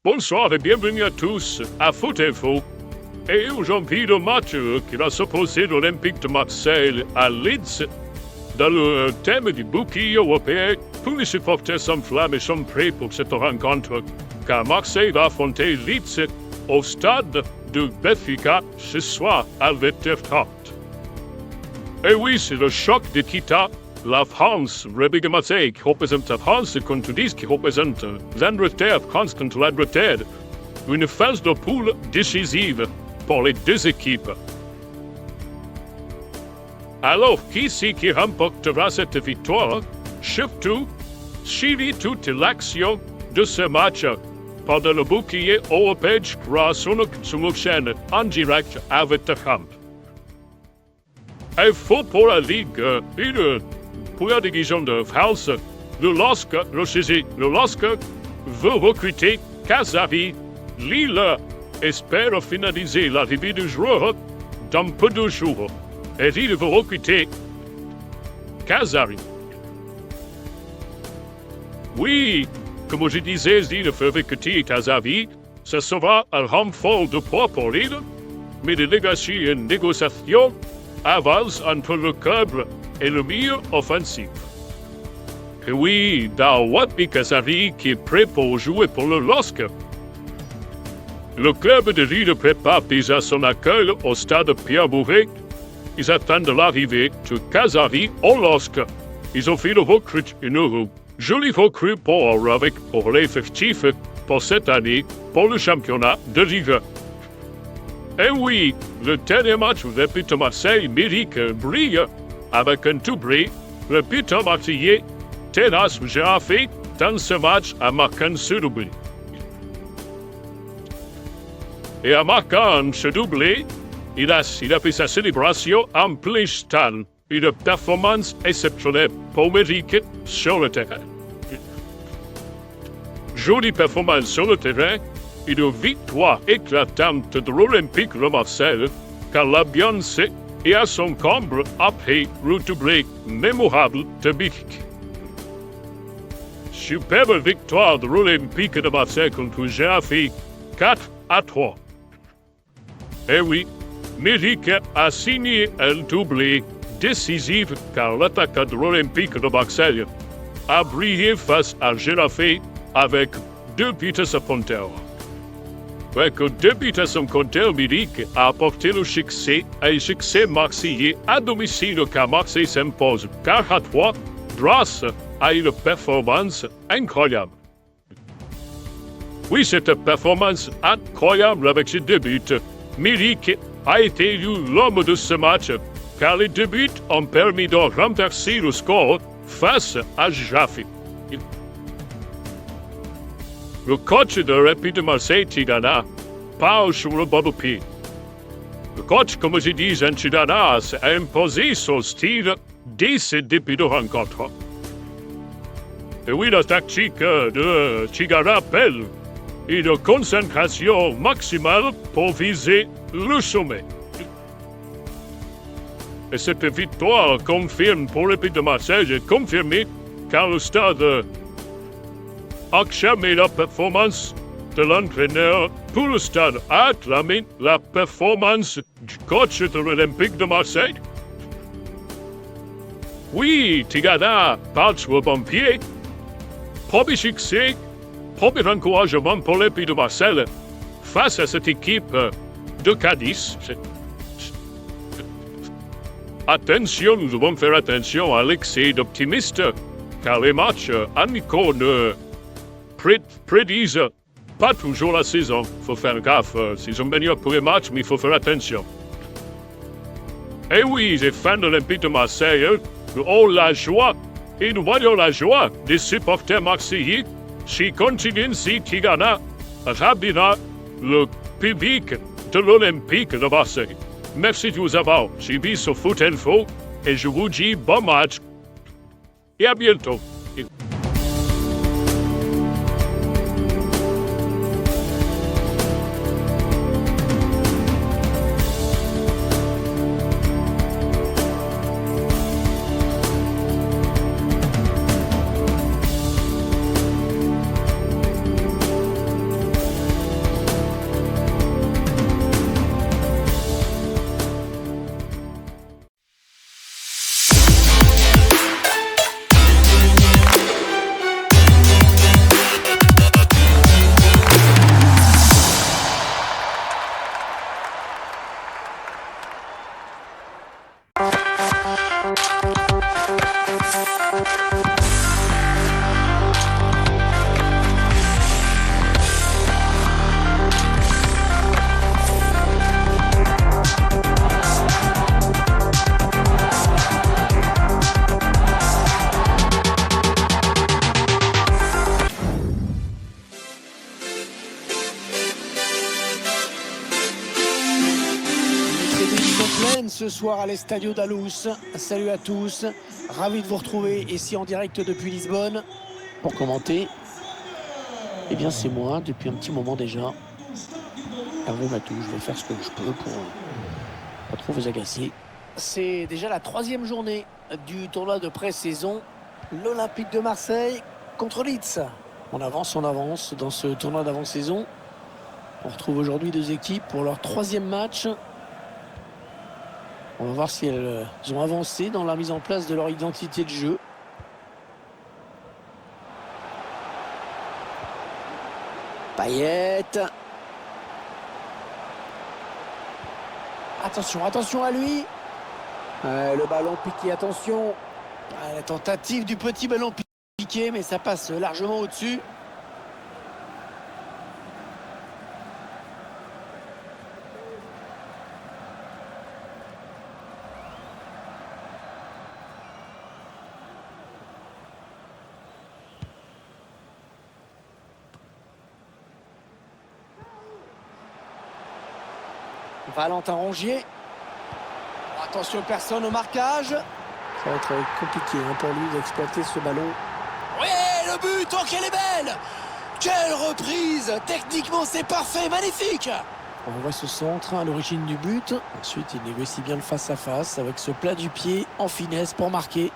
Bonsoir et bienvenue à tous à Foot Info. Et aujourd'hui, le match qui va s'opposer l'Olympique de Marseille à Leeds. Dans le thème du bouquet européen, tous les supporters s'enflamment et sont prêts pour cette rencontre, car Marseille va affronter Leeds au stade de Benfica ce soir à 20h30. Et oui, c'est le choc de Kita. La France, République de Marseille, qui représente la France contre Nice, qui représente l'Angleterre, France contre l'Angleterre. Une phase de poule décisive pour les deux équipes. Alors, qui c'est qui remportera cette victoire? Surtout, suivez toute l'action de ce match pendant le bouclier européen grâce sur notre chaîne en direct à Wetterkamp. Il faut pour la Ligue pour la division de France, le LOSC veut recruter Casavi. Lille espère finaliser l'arrivée du joueur dans peu de jours. Et il veut recruter Casavi. Oui, comme je disais, il veut recruter Casavi. Ce sera un renfort de poids pour Lille, mais les négociations avancent entre le club et le milieu offensif. Et oui, dans Wappi Casavi qui est prêt pour jouer pour le LOSC. Le club de Lille prépare déjà son accueil au stade Pierre-Bourret. Ils attendent l'arrivée de Casavi au LOSC. Ils ont fait une jolie recrue pour l'effectif pour cette année pour le championnat de Ligue. Et oui, le dernier match de l'Olympique de Marseille mérite brille avec un doublé. Le Peter Marseillais tenace fait dans ce match en marquant ce doublé. Et en marquant ce doublé, il a fait sa célébration en plein stade. Une performance exceptionnelle pour Mérique sur le terrain. Jolie performance sur le terrain. Une victoire éclatante de l'Olympique de Marseille, car l'ambiance est à son comble après le doublé mémorable de Bic. Superbe victoire de l'Olympique de Marseille contre Géafi, 4-3. Et oui, Mérique a signé un doublé décisif car l'attaquant de l'Olympique de Marseille a brillé face à Géafi avec 2 buts à compteur. Avec 2 buts à son compteur, Mérique a apporté le succès marseillais à domicile car Marseille s'impose 4-3 grâce à une performance incroyable. Oui, cette performance incroyable avec ses 2 buts, Mérique a été élu l'homme de ce match car les 2 buts ont permis de renverser le score face à Géafi. Le coach de Rapide de Marseille, Tigana, parle sur le bon pied. Le coach, comme je dis, Tigana a imposé son style dès ses débuts de rencontre. Et oui, la tactique de Tigana appelle une concentration maximale pour viser le sommet. Et cette victoire confirme pour Rapide de Marseille, est confirmée car le stade acclamé la performance de l'entraîneur pour le stade a acclamé la performance du coach de l'Olympique de Marseille. Oui, Tigana part sur le bon pied. Premier succès, premier encouragement pour l'Olympique de Marseille face à cette équipe de Cadiz. Attention, nous devons faire attention à l'excès d'optimiste, car les matchs amicaux ne prédisent pas toujours la saison. Il faut faire gaffe. Ils sont meilleurs pour les matchs, mais il faut faire attention. Et oui, les fans de l'Olympique de Marseille ont la joie, et nous voyons la joie des supporters marseillais qui continuent si Tigana rabina le public de l'Olympique de Marseille. Merci de vous avoir suivi sur Foot Info, et je vous dis bon match, et à bientôt. pleine ce soir à l'Estadio da Luz. Salut à tous, ravi de vous retrouver ici en direct depuis Lisbonne. Pour commenter, eh bien c'est moi depuis un petit moment déjà. Hervé Matou, je vais faire ce que je peux pour pas trop vous agacer. C'est déjà la 3e journée du tournoi de pré-saison. L'Olympique de Marseille contre Leeds. On avance dans ce tournoi d'avant-saison. On retrouve aujourd'hui 2 équipes pour leur 3e match. On va voir si elles ont avancé dans la mise en place de leur identité de jeu. Payet. Attention à lui. Le ballon piqué, attention. La tentative du petit ballon piqué, mais ça passe largement au-dessus. Valentin Rongier. Attention, personne au marquage. Ça va être compliqué pour lui d'exploiter ce ballon. Oui, le but, oh qu'elle est belle! Quelle reprise! Techniquement, c'est parfait, magnifique! On voit ce centre à l'origine du but. Ensuite, il négocie bien le face-à-face avec ce plat du pied en finesse pour marquer.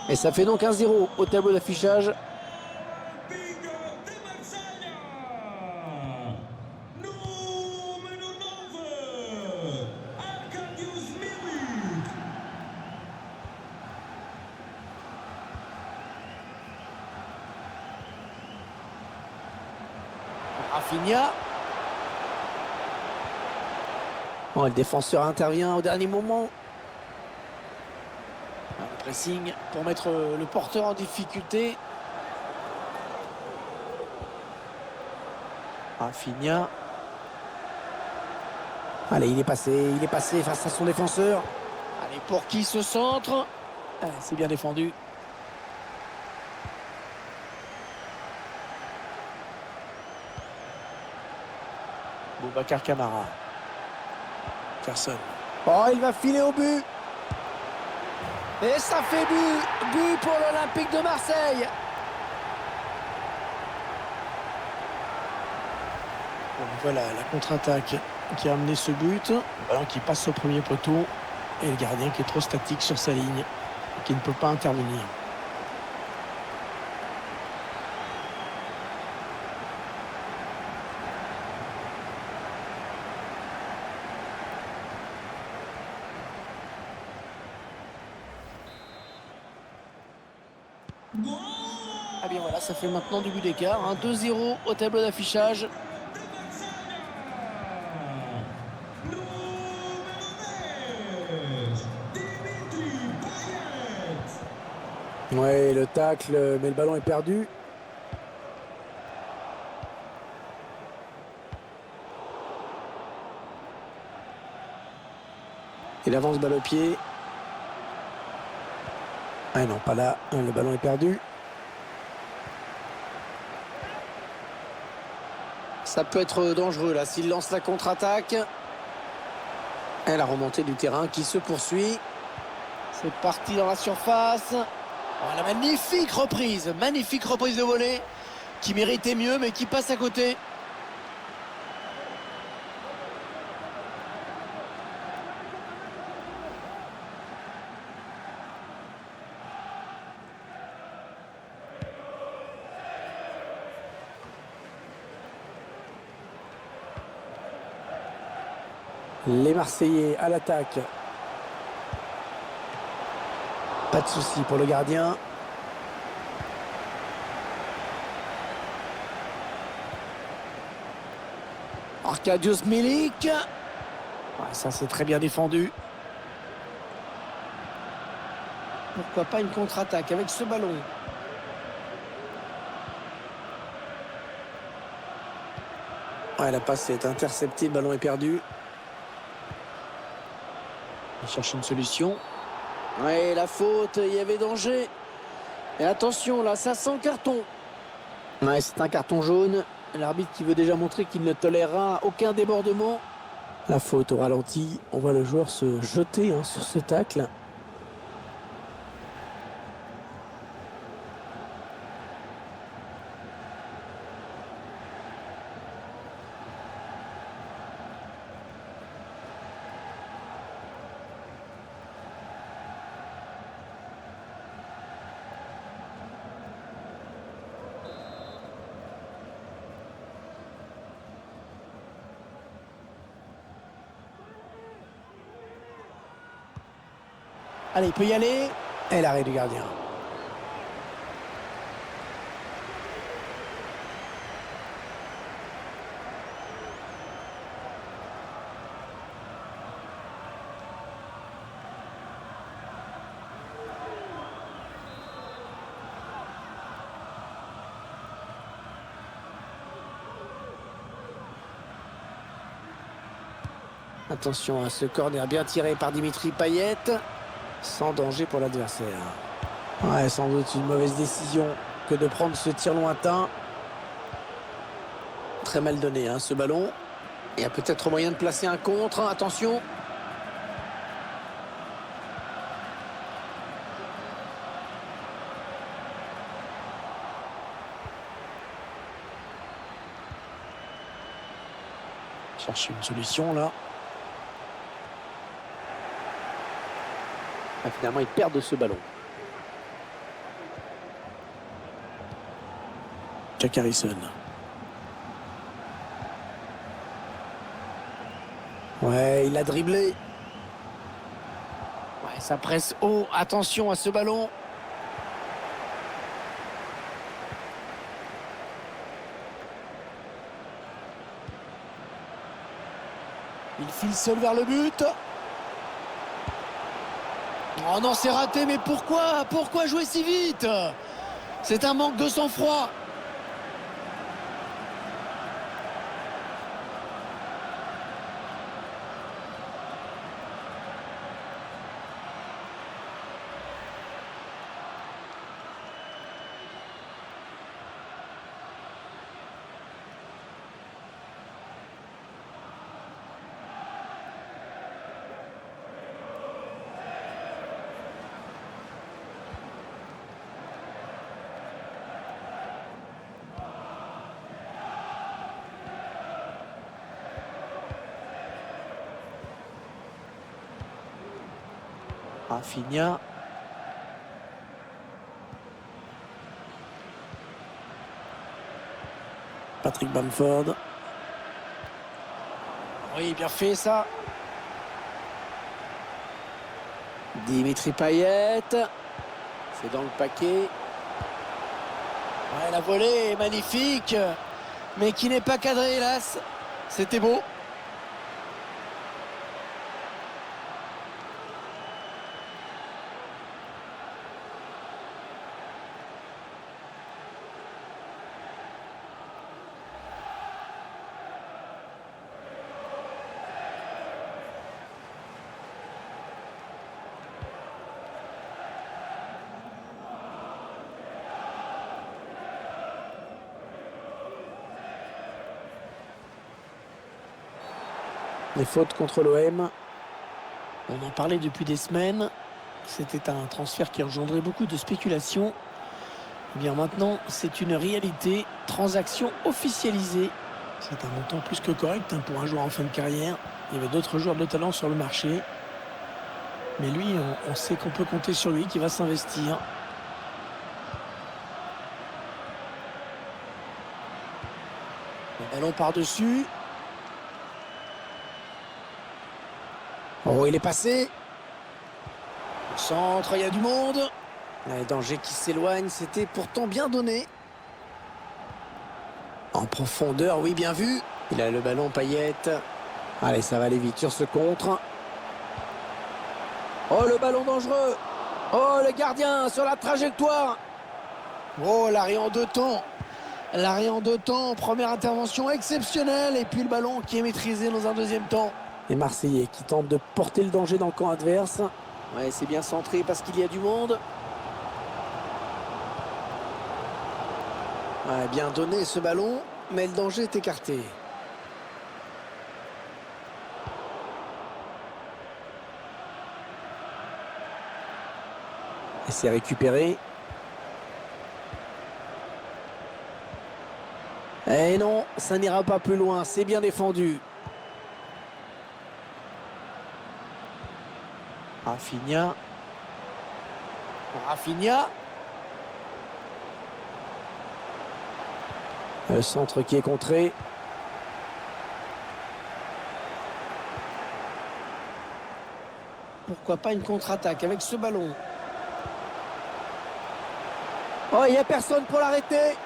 Et ça fait donc 1-0 au tableau d'affichage. Rafinha. Oh, le défenseur intervient au dernier moment. Un pressing pour mettre le porteur en difficulté. Rafinha. Allez, il est passé face à son défenseur. Allez, pour qui ce centre? C'est bien défendu. Boubacar Kamara. Personne. Oh, il va filer au but. Et ça fait but pour l'Olympique de Marseille. Bon, voilà la contre-attaque qui a amené ce but. Le ballon qui passe au premier poteau et le gardien qui est trop statique sur sa ligne, qui ne peut pas intervenir. Ah bien voilà, ça fait maintenant du but d'écart, 2-0 au tableau d'affichage. Ouais, le tacle, mais le ballon est perdu. Il avance balle au pied. Ah non, pas là, le ballon est perdu. Ça peut être dangereux là s'il lance la contre-attaque. Et la remontée du terrain qui se poursuit. C'est parti dans la surface. Oh, la magnifique reprise de volée qui méritait mieux mais qui passe à côté. Les Marseillais à l'attaque. Pas de souci pour le gardien. Arkadiusz Milik. Ouais, ça c'est très bien défendu. Pourquoi pas une contre-attaque avec ce ballon? Ouais, la passe est interceptée, le ballon est perdu. Il cherche une solution. Ouais, la faute, il y avait danger. Et attention, là, ça sent carton. Ouais, c'est un carton jaune. L'arbitre qui veut déjà montrer qu'il ne tolérera aucun débordement. La faute au ralenti. On voit le joueur se jeter sur ce tacle. Allez, il peut y aller. Et l'arrêt du gardien. Attention à ce corner bien tiré par Dimitri Payet. Sans danger pour l'adversaire. Ouais, sans doute une mauvaise décision que de prendre ce tir lointain. Très mal donné, ce ballon. Il y a peut-être moyen de placer un contre. Attention. Chercher une solution, là. Ah, finalement, ils perdent ce ballon. Jack Harrison. Ouais, il a dribblé. Ouais, ça presse haut. Attention à ce ballon. Il file seul vers le but. Oh non, c'est raté, mais pourquoi? Pourquoi jouer si vite? C'est un manque de sang-froid. Rafinha. Patrick Bamford. Oui, bien fait ça. Dimitri Payet. C'est dans le paquet. Ouais, la volée est magnifique. Mais qui n'est pas cadré, hélas. C'était beau. Les fautes contre l'OM. On en parlait depuis des semaines. C'était un transfert qui engendrait beaucoup de spéculations. Eh bien maintenant, c'est une réalité. Transaction officialisée. C'est un montant plus que correct pour un joueur en fin de carrière. Il y avait d'autres joueurs de talent sur le marché. Mais lui, on sait qu'on peut compter sur lui, qui va s'investir. Le ballon par-dessus. Oh, il est passé. Au centre, il y a du monde. Le danger qui s'éloigne, c'était pourtant bien donné. En profondeur, oui, bien vu. Il a le ballon, Payet. Allez, ça va aller vite sur ce contre. Oh, le ballon dangereux. Oh, le gardien sur la trajectoire. Oh, l'arrêt en deux temps. L'arrêt en 2 temps, première intervention exceptionnelle. Et puis le ballon qui est maîtrisé dans un deuxième temps. Les Marseillais qui tentent de porter le danger dans le camp adverse. Ouais, c'est bien centré parce qu'il y a du monde. Ouais, bien donné ce ballon, mais le danger est écarté. Et c'est récupéré. Et non, ça n'ira pas plus loin, c'est bien défendu. Rafinha. Rafinha. Le centre qui est contré. Pourquoi pas une contre-attaque avec ce ballon? Oh, il n'y a personne pour l'arrêter.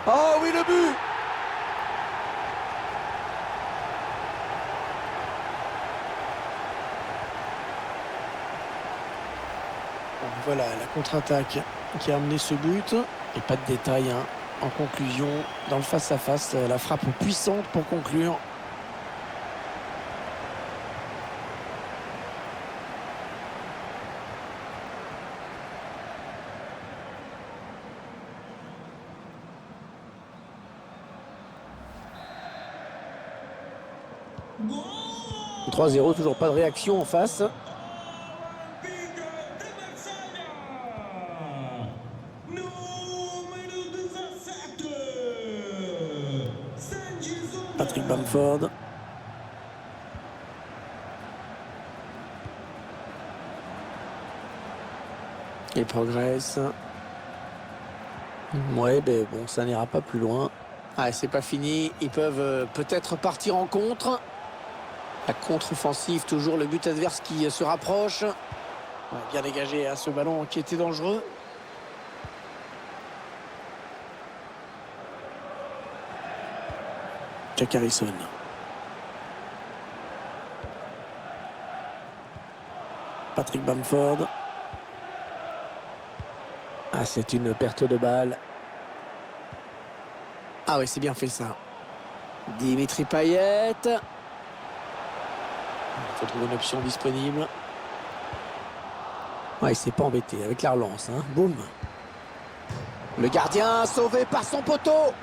Oh oui, le but! Bon, voilà la contre-attaque qui a amené ce but. Et pas de détails, hein. En conclusion, dans le face-à-face, la frappe puissante pour conclure. Gol! 3-0, toujours pas de réaction en face. Benfica de Marselha! Número 17, Sandy Júnior. Patrick Bamford. Il progresse. Ouais, ben bon, ça n'ira pas plus loin. Ah, c'est pas fini. Ils peuvent peut-être partir en contre. La contre-offensive, toujours le but adverse qui se rapproche. Ouais, bien dégagé à ce ballon qui était dangereux. Jack Harrison. Patrick Bamford. Ah, c'est une perte de balle. Ah oui, c'est bien fait ça. Dimitri Payet. Il faut trouver une option disponible. Ouais, il s'est pas embêté avec la relance, hein. Boum. Le gardien sauvé par son poteau.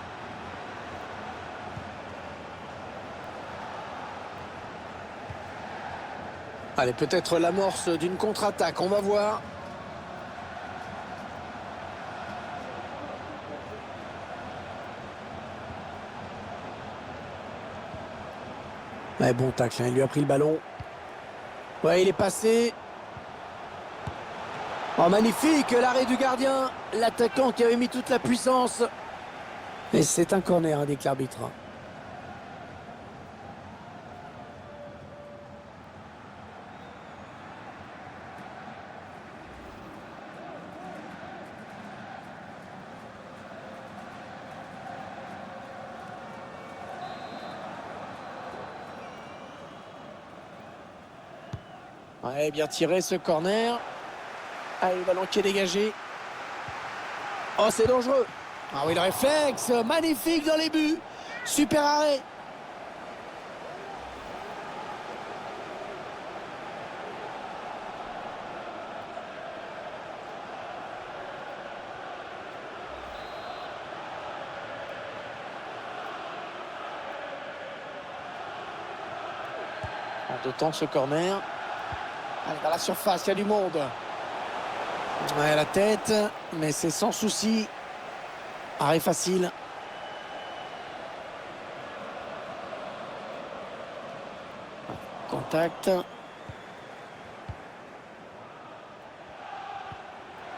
Allez, peut-être l'amorce d'une contre-attaque, on va voir. Ouais, bon tacle, hein, il lui a pris le ballon. Ouais, il est passé. Oh, magnifique, l'arrêt du gardien. L'attaquant qui avait mis toute la puissance. Et c'est un corner, indique l'arbitre. Ouais, bien tiré ce corner. Allez, le ballon qui est dégagé. Oh, c'est dangereux. Ah oui, le réflexe, magnifique dans les buts. Super arrêt. En 2 temps, ce corner. Allez, dans la surface, il y a du monde. Ouais, la tête, mais c'est sans souci. Arrêt facile. Contact.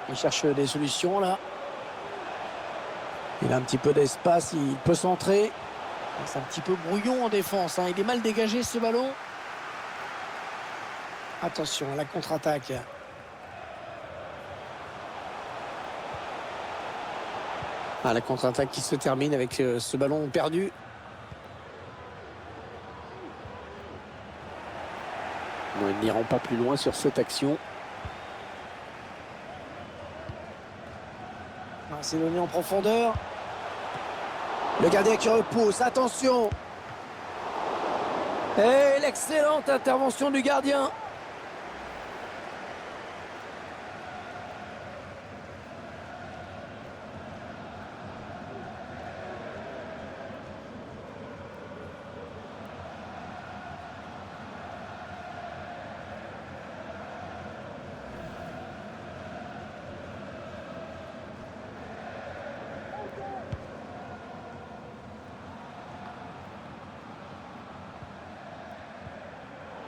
Il cherche des solutions là. Il a un petit peu d'espace, il peut centrer. C'est un petit peu brouillon en défense, hein. Il est mal dégagé ce ballon. Attention, la contre-attaque. Ah, la contre-attaque qui se termine avec ce ballon perdu. Bon, ils n'iront pas plus loin sur cette action. Ah, c'est donné en profondeur. Le gardien qui repousse, attention. Et l'excellente intervention du gardien.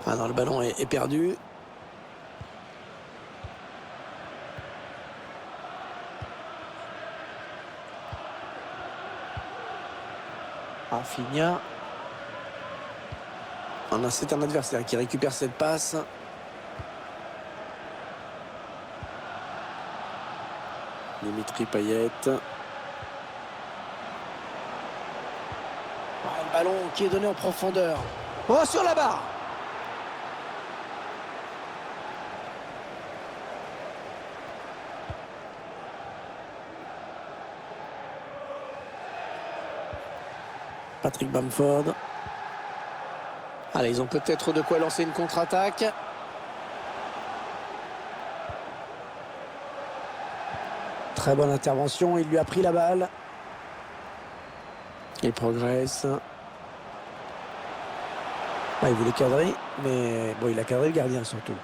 Ah non, le ballon est perdu. Rafinha. C'est un adversaire qui récupère cette passe. Dimitri Payet. Le ballon qui est donné en profondeur. Oh, sur la barre. Patrick Bamford. Allez, ils ont peut-être de quoi lancer une contre-attaque. Très bonne intervention, il lui a pris la balle. Il progresse. Ah, il voulait cadrer, mais bon, il a cadré le gardien surtout.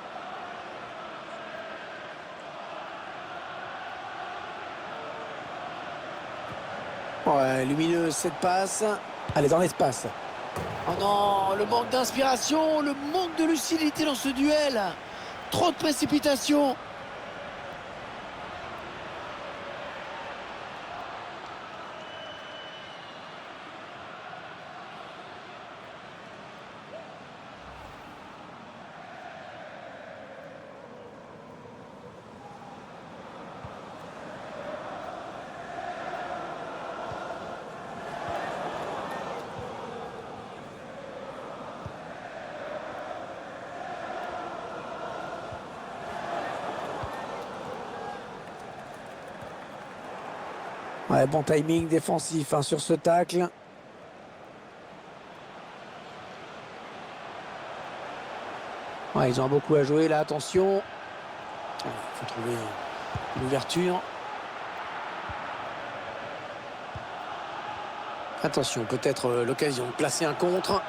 Ouais, lumineuse cette passe. Elle est dans l'espace. Oh non, le manque d'inspiration, le manque de lucidité dans ce duel. Trop de précipitation. Ouais, bon timing défensif sur ce tacle. Ouais, ils ont beaucoup à jouer là, attention. Il faut trouver une ouverture. Attention, peut-être l'occasion de placer un contre.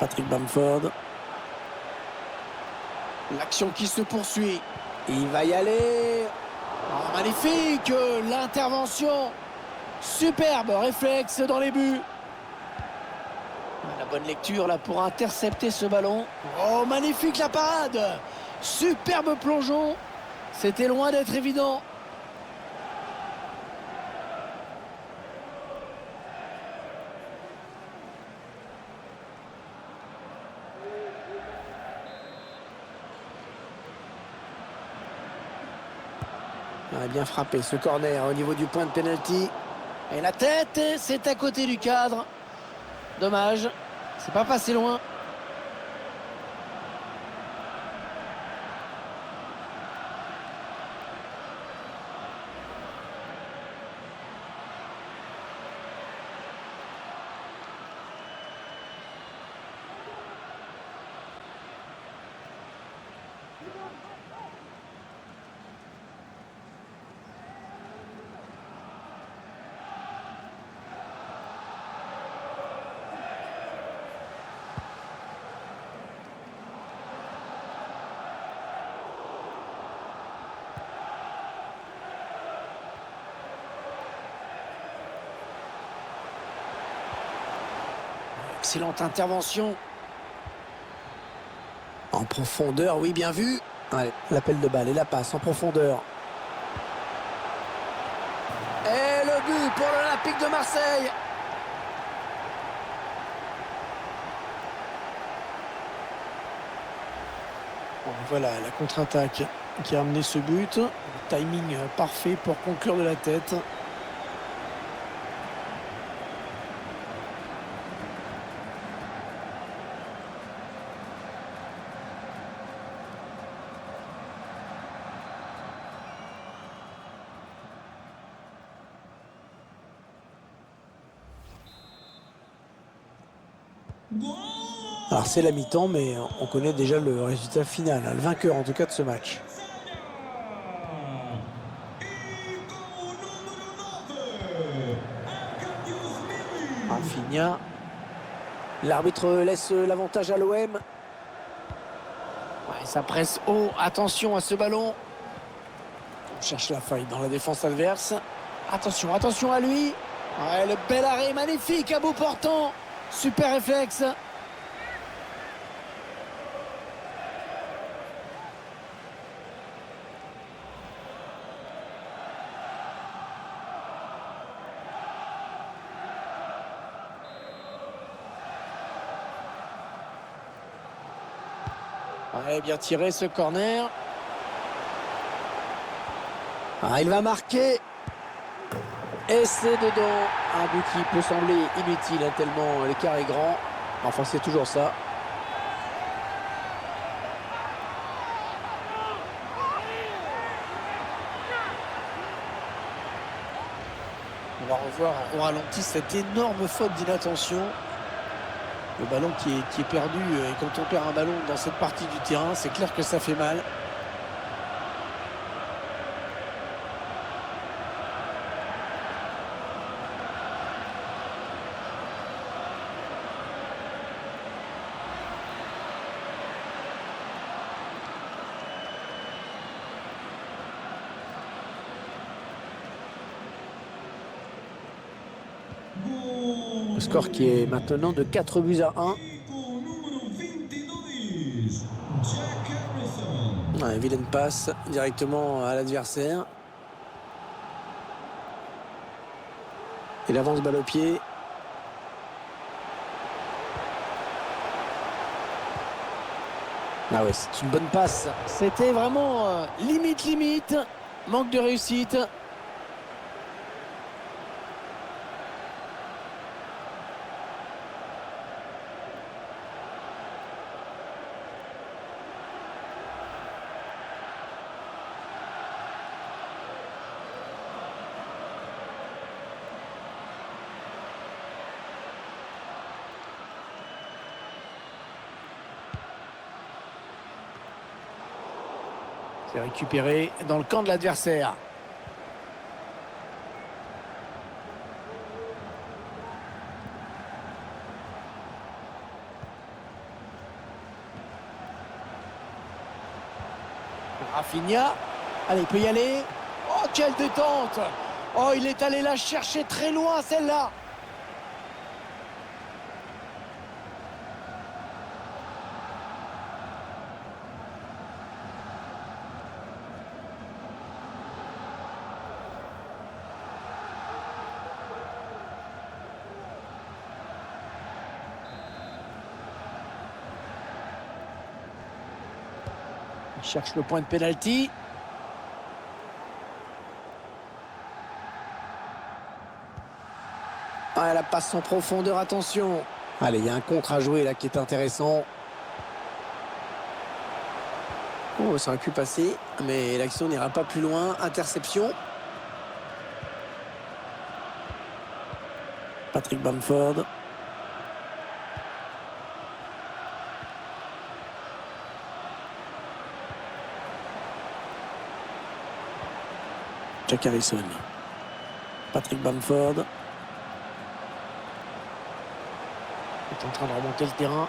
Patrick Bamford. L'action qui se poursuit. Il va y aller. Oh, magnifique. L'intervention. Superbe réflexe dans les buts. La bonne lecture là pour intercepter ce ballon. Oh, magnifique la parade. Superbe plongeon. C'était loin d'être évident. Il a bien frappé ce corner au niveau du point de pénalty. Et la tête, c'est à côté du cadre. Dommage, c'est pas passé loin. Excellente intervention. En profondeur, oui, bien vu. Allez, l'appel de balle et la passe en profondeur. Et le but pour l'Olympique de Marseille. Bon, voilà la contre-attaque qui a amené ce but. Le timing parfait pour conclure de la tête. Alors c'est la mi-temps, mais on connaît déjà le résultat final, hein, le vainqueur en tout cas de ce match. Rafinha. L'arbitre laisse l'avantage à l'OM. Ouais, ça presse haut. Attention à ce ballon. On cherche la faille dans la défense adverse. Attention, attention à lui. Ouais, le bel arrêt magnifique à bout portant. Super réflexe. Ouais, bien tiré ce corner. Ah, il va marquer. Et c'est dedans. Un but qui peut sembler inutile, hein, tellement l'écart est grand. Enfin, c'est toujours ça. On va revoir au ralenti cette énorme faute d'inattention. Le ballon qui est perdu. Et quand on perd un ballon dans cette partie du terrain, c'est clair que ça fait mal. Le score qui est maintenant de 4 buts à 1. Ouais, vilaine passe directement à l'adversaire. Il avance balle au pied. Ah ouais, c'est une bonne passe. C'était vraiment limite. Manque de réussite. C'est récupéré dans le camp de l'adversaire. Rafinha. Allez, il peut y aller. Oh, quelle détente! Oh, il est allé la chercher très loin, celle-là. Il cherche le point de pénalty. Ah, la passe en profondeur, attention. Allez, il y a un contre à jouer là qui est intéressant. Oh, ça aurait pu passer, mais l'action n'ira pas plus loin. Interception. Patrick Bamford. Jack Harrison. Patrick Bamford. Est en train de remonter le terrain.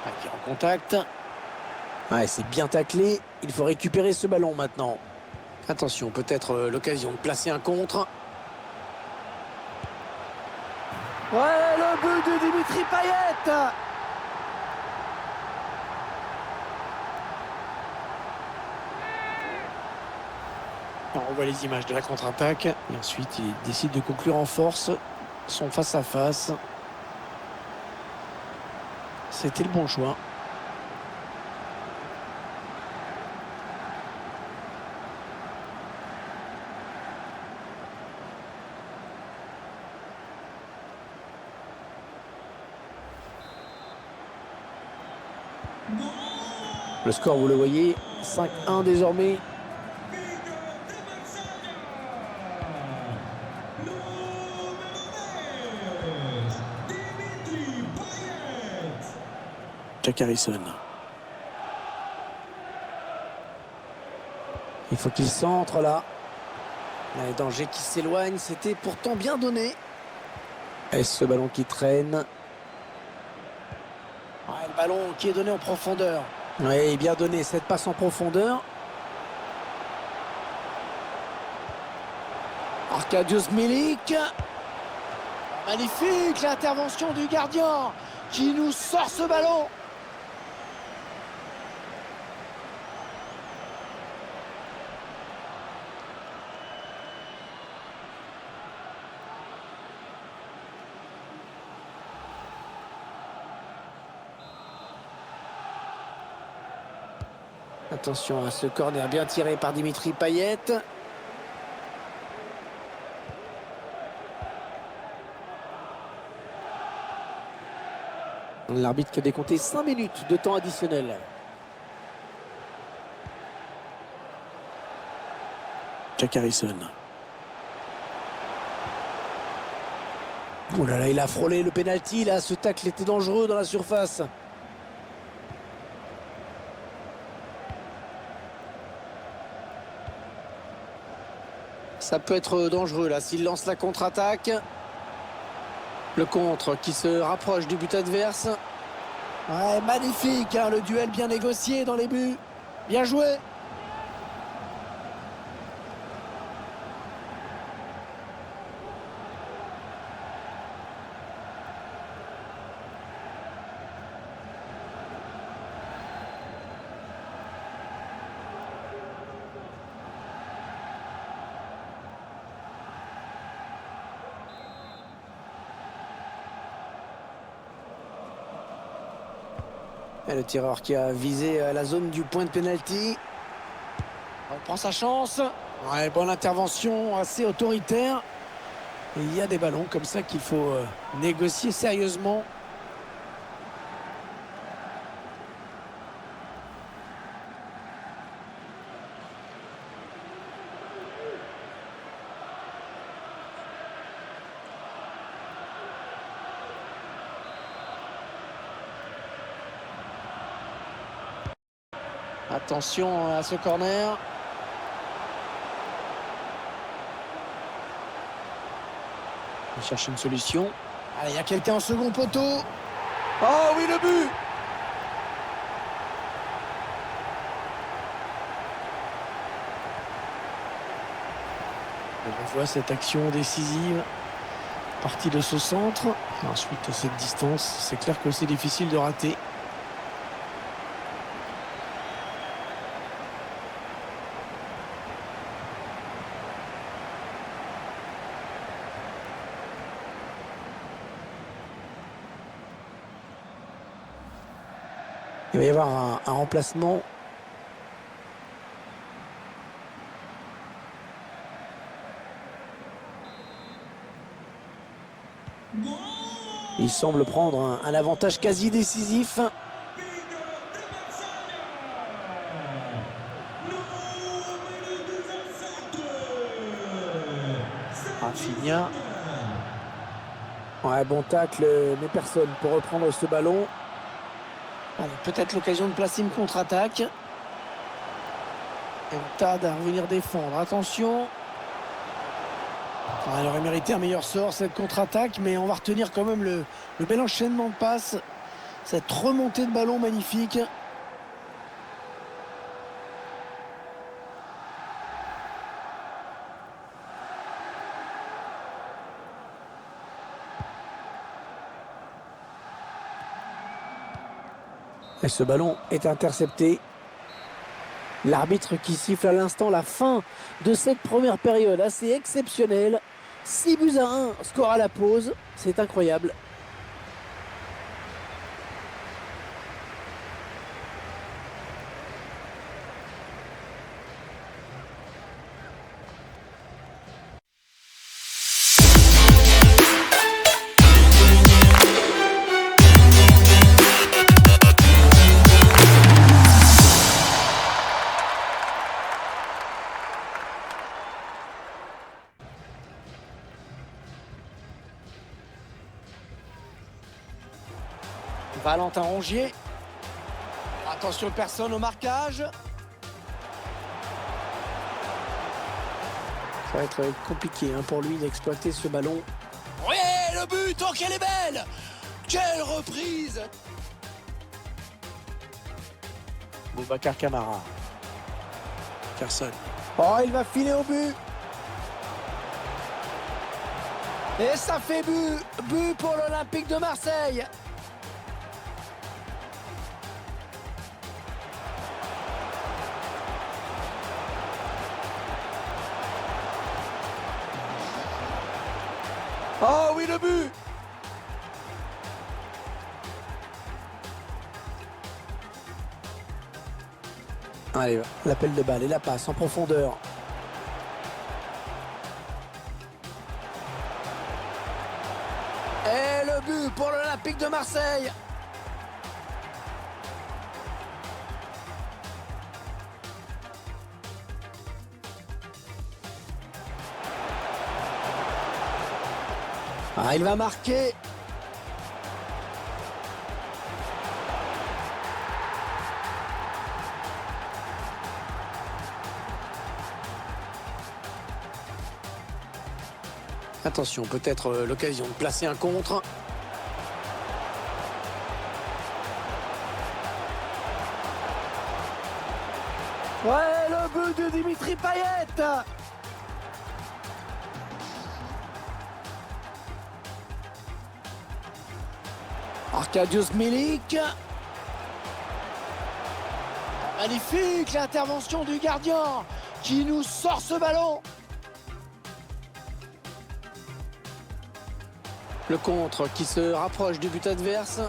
Ah, qui est en contact. Ouais, c'est bien taclé. Il faut récupérer ce ballon maintenant. Attention, peut-être l'occasion de placer un contre. Ouais, le but de Dimitri Payet. On revoit les images de la contre-attaque. Et ensuite, il décide de conclure en force son face-à-face. C'était le bon choix. Le score, vous le voyez, 5-1 désormais. Jack Harrison. Il faut qu'il centre là. Les dangers qui s'éloignent, c'était pourtant bien donné. Est-ce ce ballon qui traîne? Ouais, le ballon qui est donné en profondeur. Oui, bien donné cette passe en profondeur. Arkadiusz Milik. Magnifique l'intervention du gardien qui nous sort ce ballon. Attention à ce corner bien tiré par Dimitri Payet. L'arbitre qui a décompté 5 minutes de temps additionnel. Jack Harrison. Oh là là, il a frôlé le pénalty là, ce tacle était dangereux dans la surface. Ça peut être dangereux là s'il lance la contre-attaque. Le contre qui se rapproche du but adverse. Ouais, magnifique, hein, le duel bien négocié dans les buts. Bien joué. Et le tireur qui a visé la zone du point de pénalty. On prend sa chance. Ouais, bonne intervention, assez autoritaire. Et il y a des ballons comme ça qu'il faut négocier sérieusement. Attention à ce corner. Il cherche une solution. Allez, il y a quelqu'un en second poteau. Oh oui, le but! On voit cette action décisive. Partie de ce centre. Ensuite, cette distance, c'est clair que c'est difficile de rater. Il va y avoir un remplacement. Il semble prendre un avantage quasi décisif. Rafinha. Ouais, bon tacle, mais personne pour reprendre ce ballon. Allez, peut-être l'occasion de placer une contre-attaque. Et on tarde à revenir défendre. Attention. Elle aurait mérité un meilleur sort cette contre-attaque, mais on va retenir quand même le bel enchaînement de passes. Cette remontée de ballon magnifique. Et ce ballon est intercepté. L'arbitre qui siffle à l'instant la fin de cette première période assez exceptionnelle. 6-1, score à la pause. C'est incroyable. Valentin Rongier. Attention, personne au marquage. Ça va être compliqué pour lui d'exploiter ce ballon. Oui, le but, oh qu'elle est belle! Quelle reprise! Boubacar Camara. Personne. Oh, il va filer au but. Et ça fait but. But pour l'Olympique de Marseille. Oh oui, le but. Allez, l'appel de balle et la passe en profondeur. Et le but pour l'Olympique de Marseille. Ah, il va marquer. Attention, peut-être l'occasion de placer un contre. Ouais, le but de Dimitri Payet. Arkadiusz Milik. Magnifique l'intervention du gardien qui nous sort ce ballon. Le contre qui se rapproche du but adverse.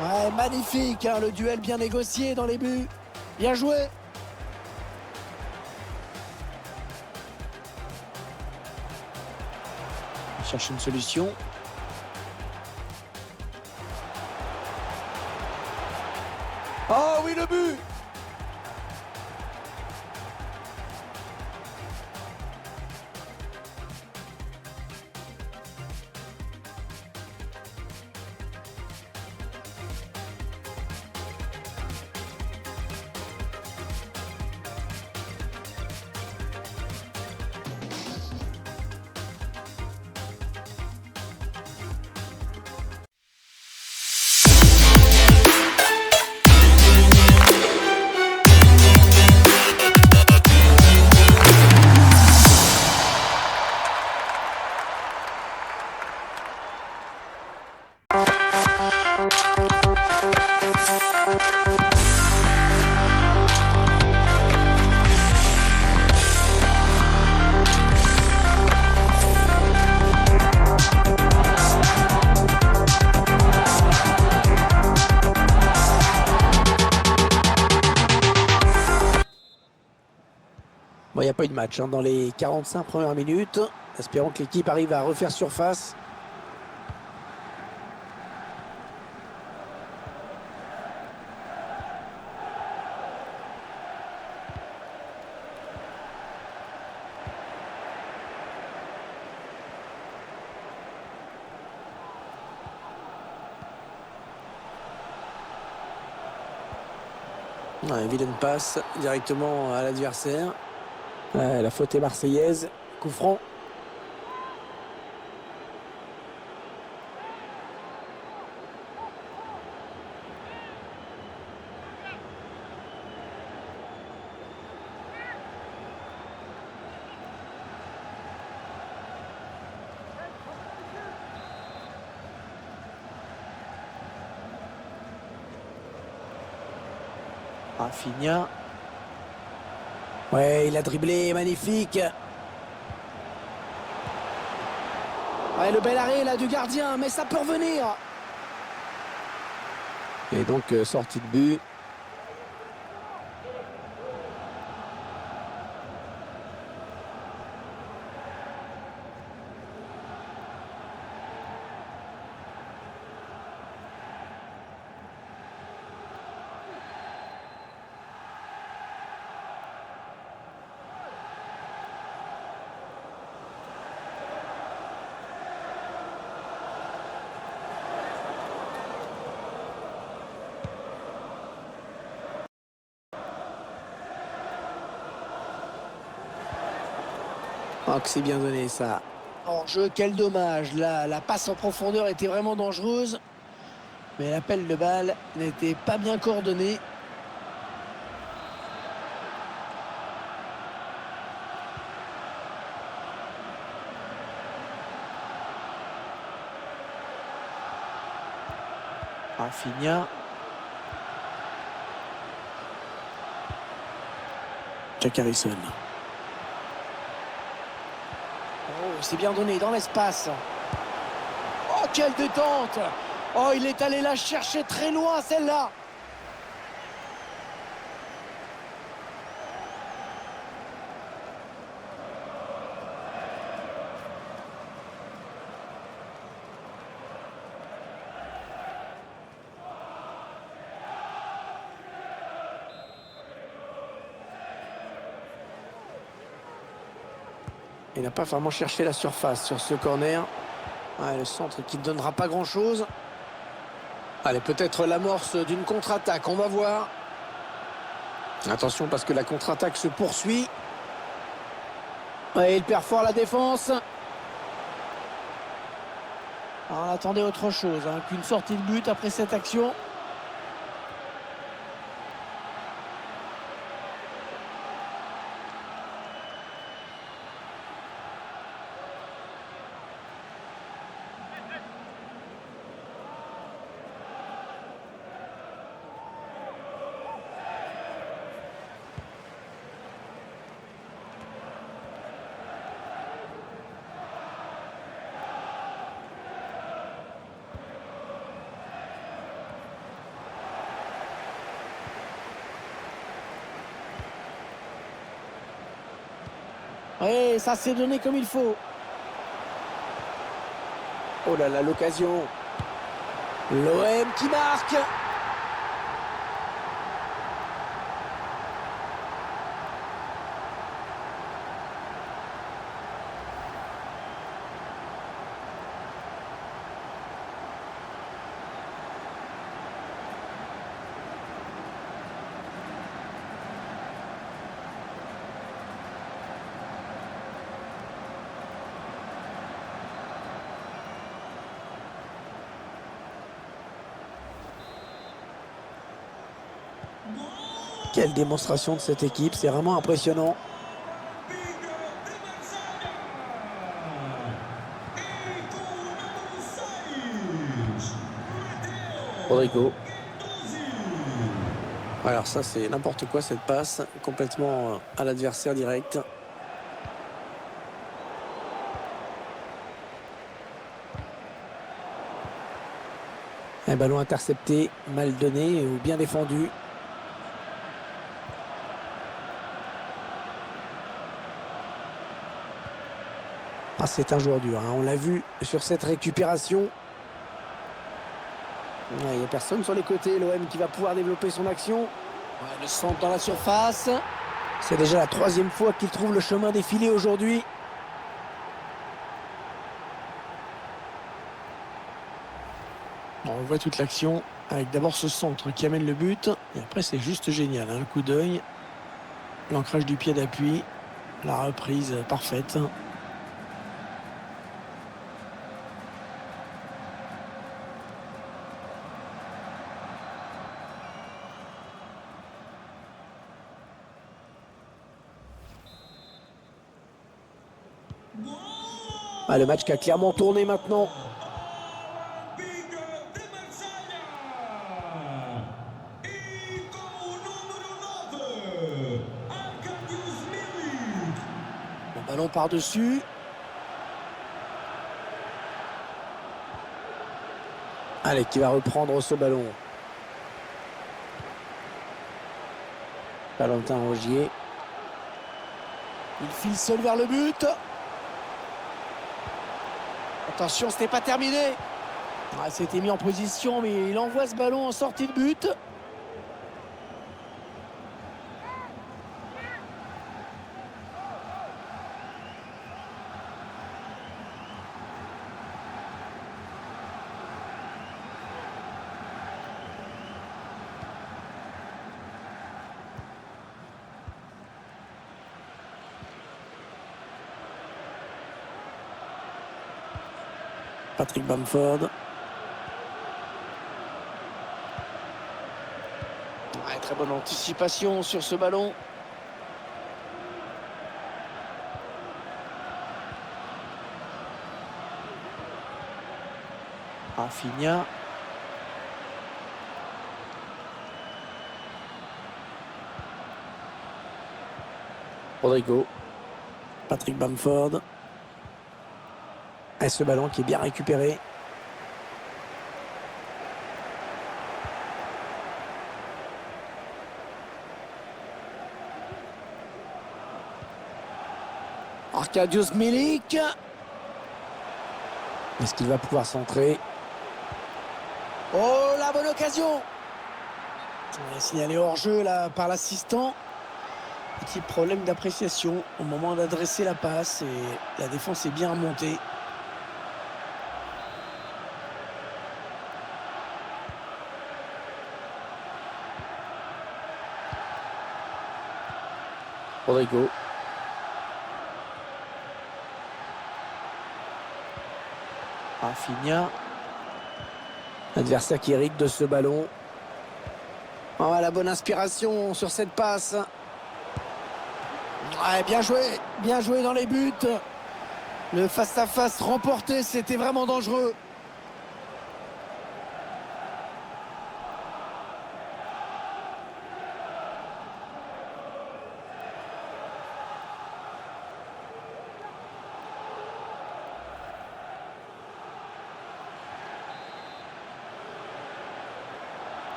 Ouais, magnifique, le duel bien négocié dans les buts. Bien joué. On cherche une solution. Oh oui, le but. Bon, il n'y a pas eu de match dans les 45 premières minutes. Espérons que l'équipe arrive à refaire surface. Ouais, vilaine passe directement à l'adversaire. Ouais, la faute est marseillaise. Coup franc. Rafinha. Ouais, il a dribblé, magnifique. Ouais, le bel arrêt là du gardien, mais ça peut revenir. Et donc, sortie de but. Oh, que c'est bien donné ça. En jeu, quel dommage. Là, la passe en profondeur était vraiment dangereuse. Mais l'appel de balle n'était pas bien coordonné. Rafinha. Jack Harrison. Oh, c'est bien donné dans l'espace. Oh, quelle détente! Oh, il est allé la chercher très loin, celle-là. Il n'a pas vraiment cherché la surface sur ce corner. Ouais, le centre qui ne donnera pas grand-chose. Allez, peut-être l'amorce d'une contre-attaque, on va voir. Attention parce que la contre-attaque se poursuit. Ouais, il perd fort la défense. Alors, on attendait autre chose qu'une sortie de but après cette action. Oui, ça s'est donné comme il faut. Oh là là, l'occasion. L'OM qui marque. Quelle démonstration de cette équipe, c'est vraiment impressionnant. Big de Marsella. Et con numéro 6. Rodrigo. Guendouzi. Alors ça, c'est n'importe quoi cette passe, complètement à l'adversaire direct. Un ballon intercepté, mal donné ou bien défendu. Ah, c'est un joueur dur, on l'a vu sur cette récupération. Il n'y a personne sur les côtés, l'OM qui va pouvoir développer son action. Ouais, le centre dans la surface. C'est déjà la 3e fois qu'il trouve le chemin des filets aujourd'hui. Bon, on voit toute l'action avec d'abord ce centre qui amène le but. Et après, c'est juste génial, un coup d'œil. L'ancrage du pied d'appui. La reprise parfaite. Ah, le match qui a clairement tourné maintenant. Big de Marsella. Et con numéro 9. Arkadiusz Milik. Le ballon par-dessus. Allez, qui va reprendre ce ballon. Valentin Rogier. Il file seul vers le but. Attention, ce n'est pas terminé. Ah, c'était mis en position, mais il envoie ce ballon en sortie de but. Patrick Bamford. Ouais, très bonne anticipation sur ce ballon. Rafinha. Rodrigo. Patrick Bamford. Et ce ballon qui est bien récupéré. Arkadiusz Milik. Est-ce qu'il va pouvoir centrer? Oh, la bonne occasion! On a signalé hors-jeu là par l'assistant. Petit problème d'appréciation au moment d'adresser la passe et la défense est bien remontée. Rodrigo. Rafinha. L'adversaire qui hérite de ce ballon. Oh, la bonne inspiration sur cette passe. Ouais, bien joué dans les buts. Le face-à-face remporté, c'était vraiment dangereux.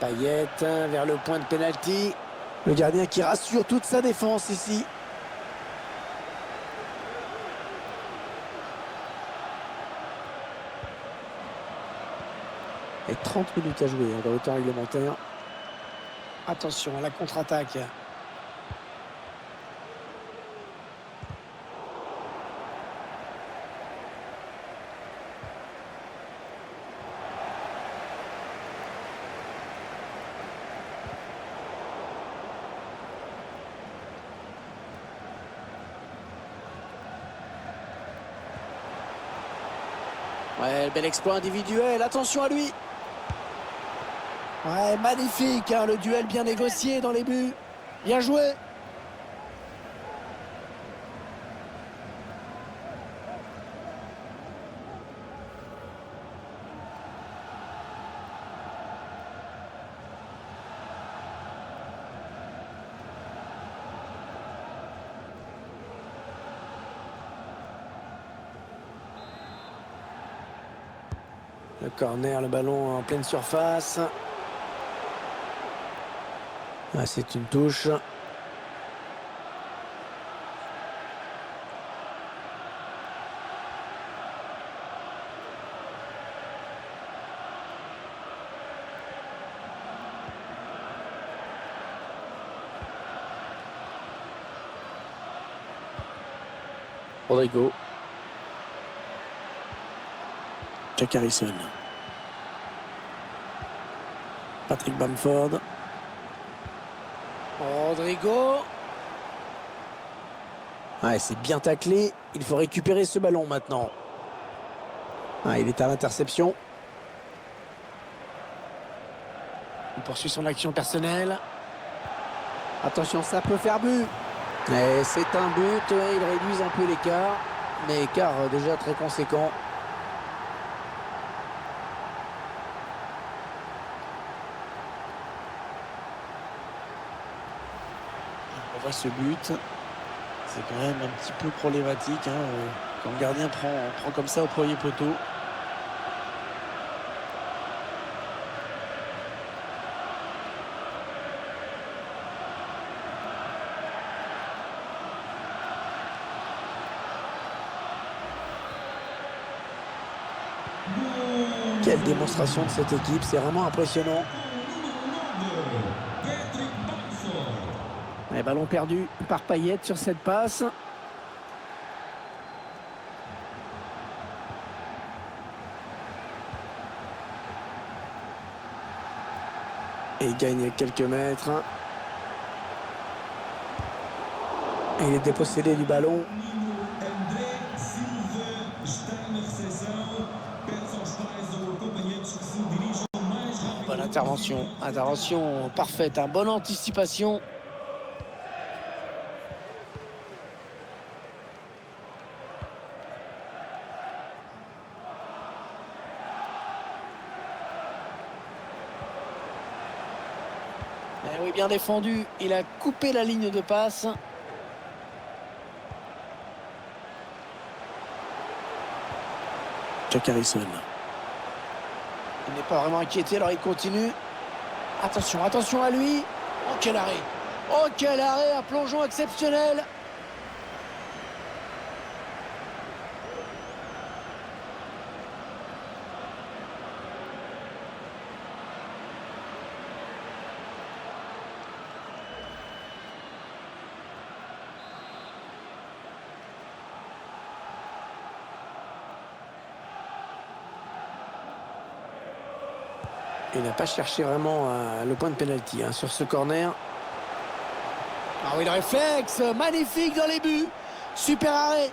Payet vers le point de pénalty. Le gardien qui rassure toute sa défense ici. Et 30 minutes à jouer dans le temps réglementaire. Attention à la contre-attaque. Ouais, bel exploit individuel, attention à lui. Ouais, magnifique, hein, le duel bien négocié dans les buts. Bien joué. Le corner, le ballon en pleine surface. Ah, c'est une touche. Rodrigo. Jack Harrison. Patrick Bamford. Rodrigo. Ouais, c'est bien taclé. Il faut récupérer ce ballon maintenant. Ah, il est à l'interception. Il poursuit son action personnelle. Attention, ça peut faire but. Et c'est un but. Ils réduisent un peu l'écart. Mais écart déjà très conséquent. On voit ce but, c'est quand même un petit peu problématique hein, quand le gardien prend comme ça au premier poteau. Quelle démonstration de cette équipe, c'est vraiment impressionnant. Et ballon perdu par Payet sur cette passe. Et il gagne quelques mètres. Et il est dépossédé du ballon. André Silva está na recepção. Pede aos pais ou acompanhantes que se dirijam o mais rápido. Bonne intervention. Intervention parfaite. Hein. Bonne anticipation. Eh oui, bien défendu. Il a coupé la ligne de passe. Jack Harrison. Il n'est pas vraiment inquiété, alors il continue. Attention, attention à lui. Oh, quel arrêt! Oh, quel arrêt! Un plongeon exceptionnel! Il n'a pas cherché vraiment le point de pénalty sur ce corner. Ah oui, le réflexe, magnifique dans les buts. Super arrêt.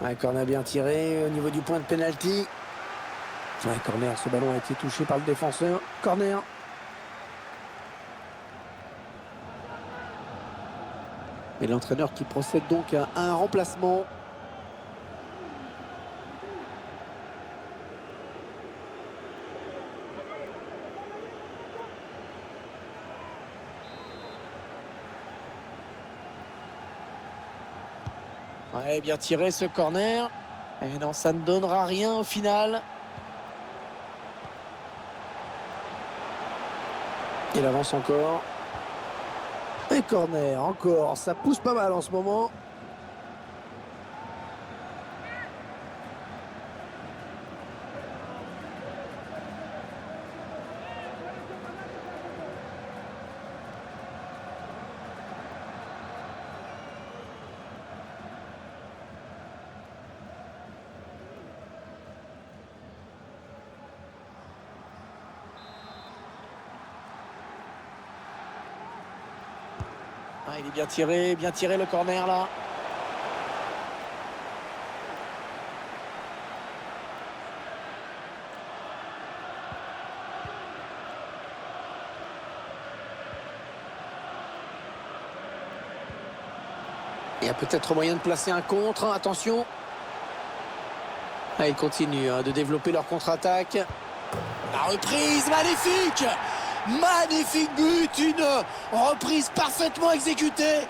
Ouais, corner bien tiré au niveau du point de pénalty. Ouais, corner, ce ballon a été touché par le défenseur. Corner. Et l'entraîneur qui procède donc à un remplacement. Ouais, bien tiré ce corner. Et non, ça ne donnera rien au final. Il avance encore. Et corner, encore. Ça pousse pas mal en ce moment. Ah, il est bien tiré le corner là. Il y a peut-être moyen de placer un contre, attention. Ah, ils continuent de développer leur contre-attaque. La reprise, magnifique! Magnifique but, une reprise parfaitement exécutée.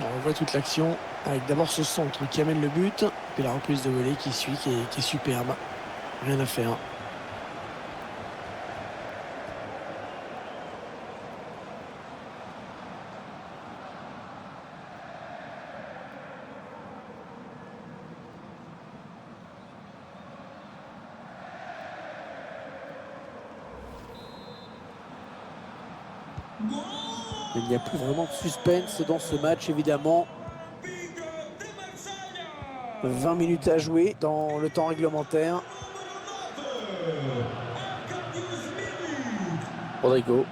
On voit toute l'action avec d'abord ce centre qui amène le but, puis la reprise de volée qui suit, qui est superbe. Rien à faire. Il n'y a plus vraiment de suspense dans ce match, évidemment. 20 minutes à jouer dans le temps réglementaire. Rodrigo.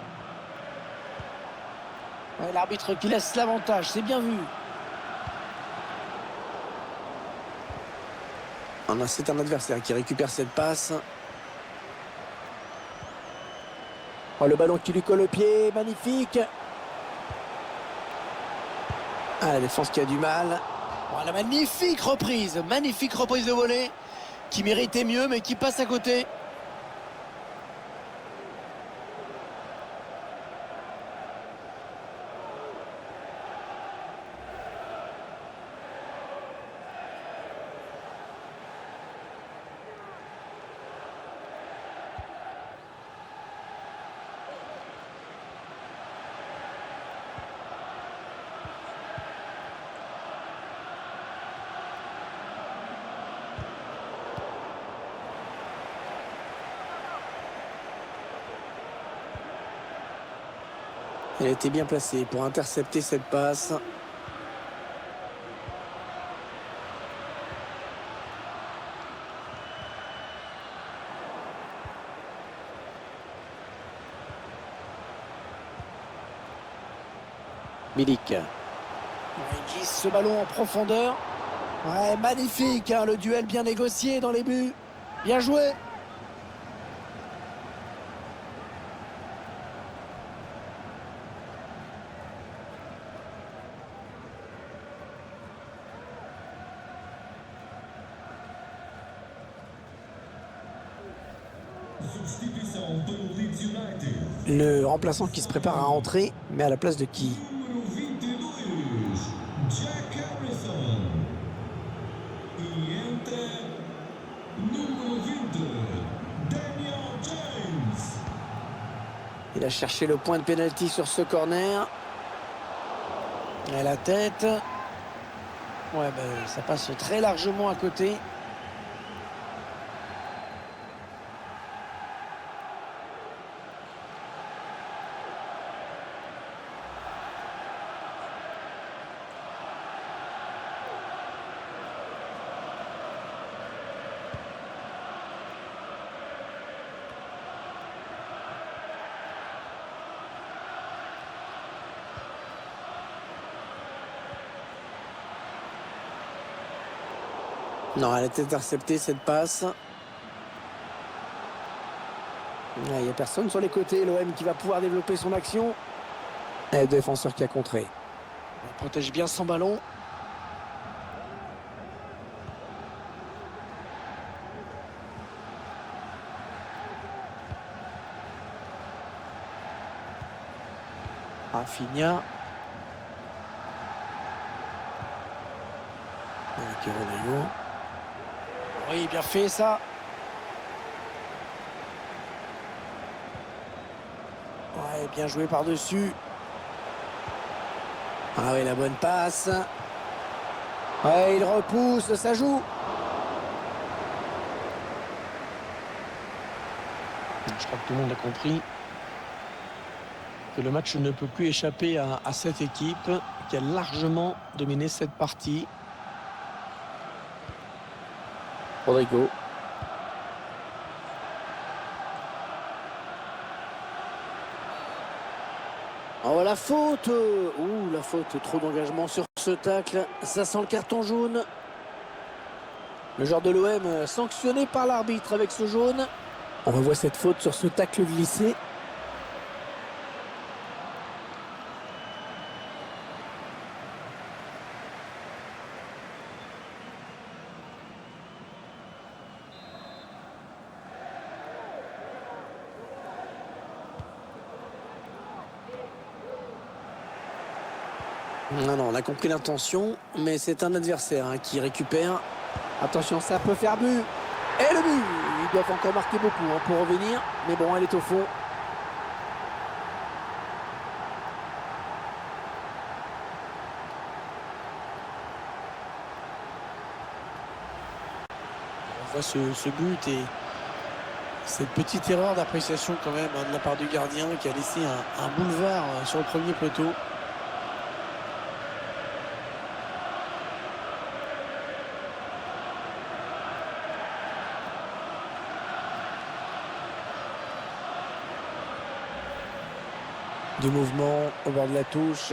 Ouais, l'arbitre qui laisse l'avantage, c'est bien vu. C'est un adversaire qui récupère cette passe. Oh, le ballon qui lui colle au pied, magnifique. Ah, la défense qui a du mal. Oh, la magnifique reprise de volée qui méritait mieux mais qui passe à côté. Elle était bien placée pour intercepter cette passe. Milik. Ouais, il glisse ce ballon en profondeur. Ouais, magnifique, hein, le duel bien négocié dans les buts. Bien joué. Substituição pelo Leeds United. Le remplaçant qui se prépare à rentrer, mais à la place de qui? Número 22, Jack Harrison. E entra número 20, Daniel James. Il a cherché le point de pénalty sur ce corner. Et la tête. Ouais, ben, ça passe très largement à côté. Non, elle a été interceptée cette passe. Il n'y a personne sur les côtés. L'OM qui va pouvoir développer son action. Et le défenseur qui a contré. On protège bien son ballon. Rafinha. Avec Ronaldo. Oui, bien fait ça. Ouais, bien joué par-dessus. Ah oui, la bonne passe. Ouais, il repousse, ça joue. Je crois que tout le monde a compris que le match ne peut plus échapper à cette équipe qui a largement dominé cette partie. Rodrigo. Oh, la faute! Ouh, la faute, trop d'engagement sur ce tacle. Ça sent le carton jaune. Le joueur de l'OM sanctionné par l'arbitre avec ce jaune. On revoit cette faute sur ce tacle glissé. Non, non, on a compris l'intention, mais c'est un adversaire qui récupère. Attention, ça peut faire but. Et le but! Ils doivent encore marquer beaucoup pour revenir, mais bon, elle est au fond. On voit ce but et cette petite erreur d'appréciation quand même de la part du gardien qui a laissé un boulevard sur le premier poteau. Du mouvement au bord de la touche.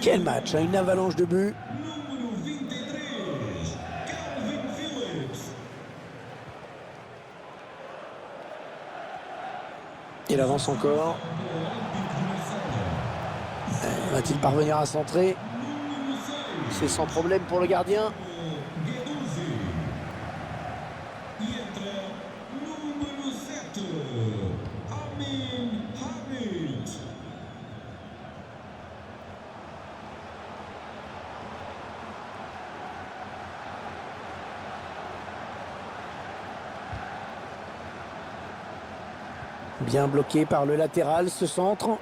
Quel match, une avalanche de buts. Número 23, Calvin Phillips. Il avance encore. Va-t-il parvenir à centrer? C'est sans problème pour le gardien. E entra número 7, Amin Hamid. Bien bloqué par le latéral, ce centre.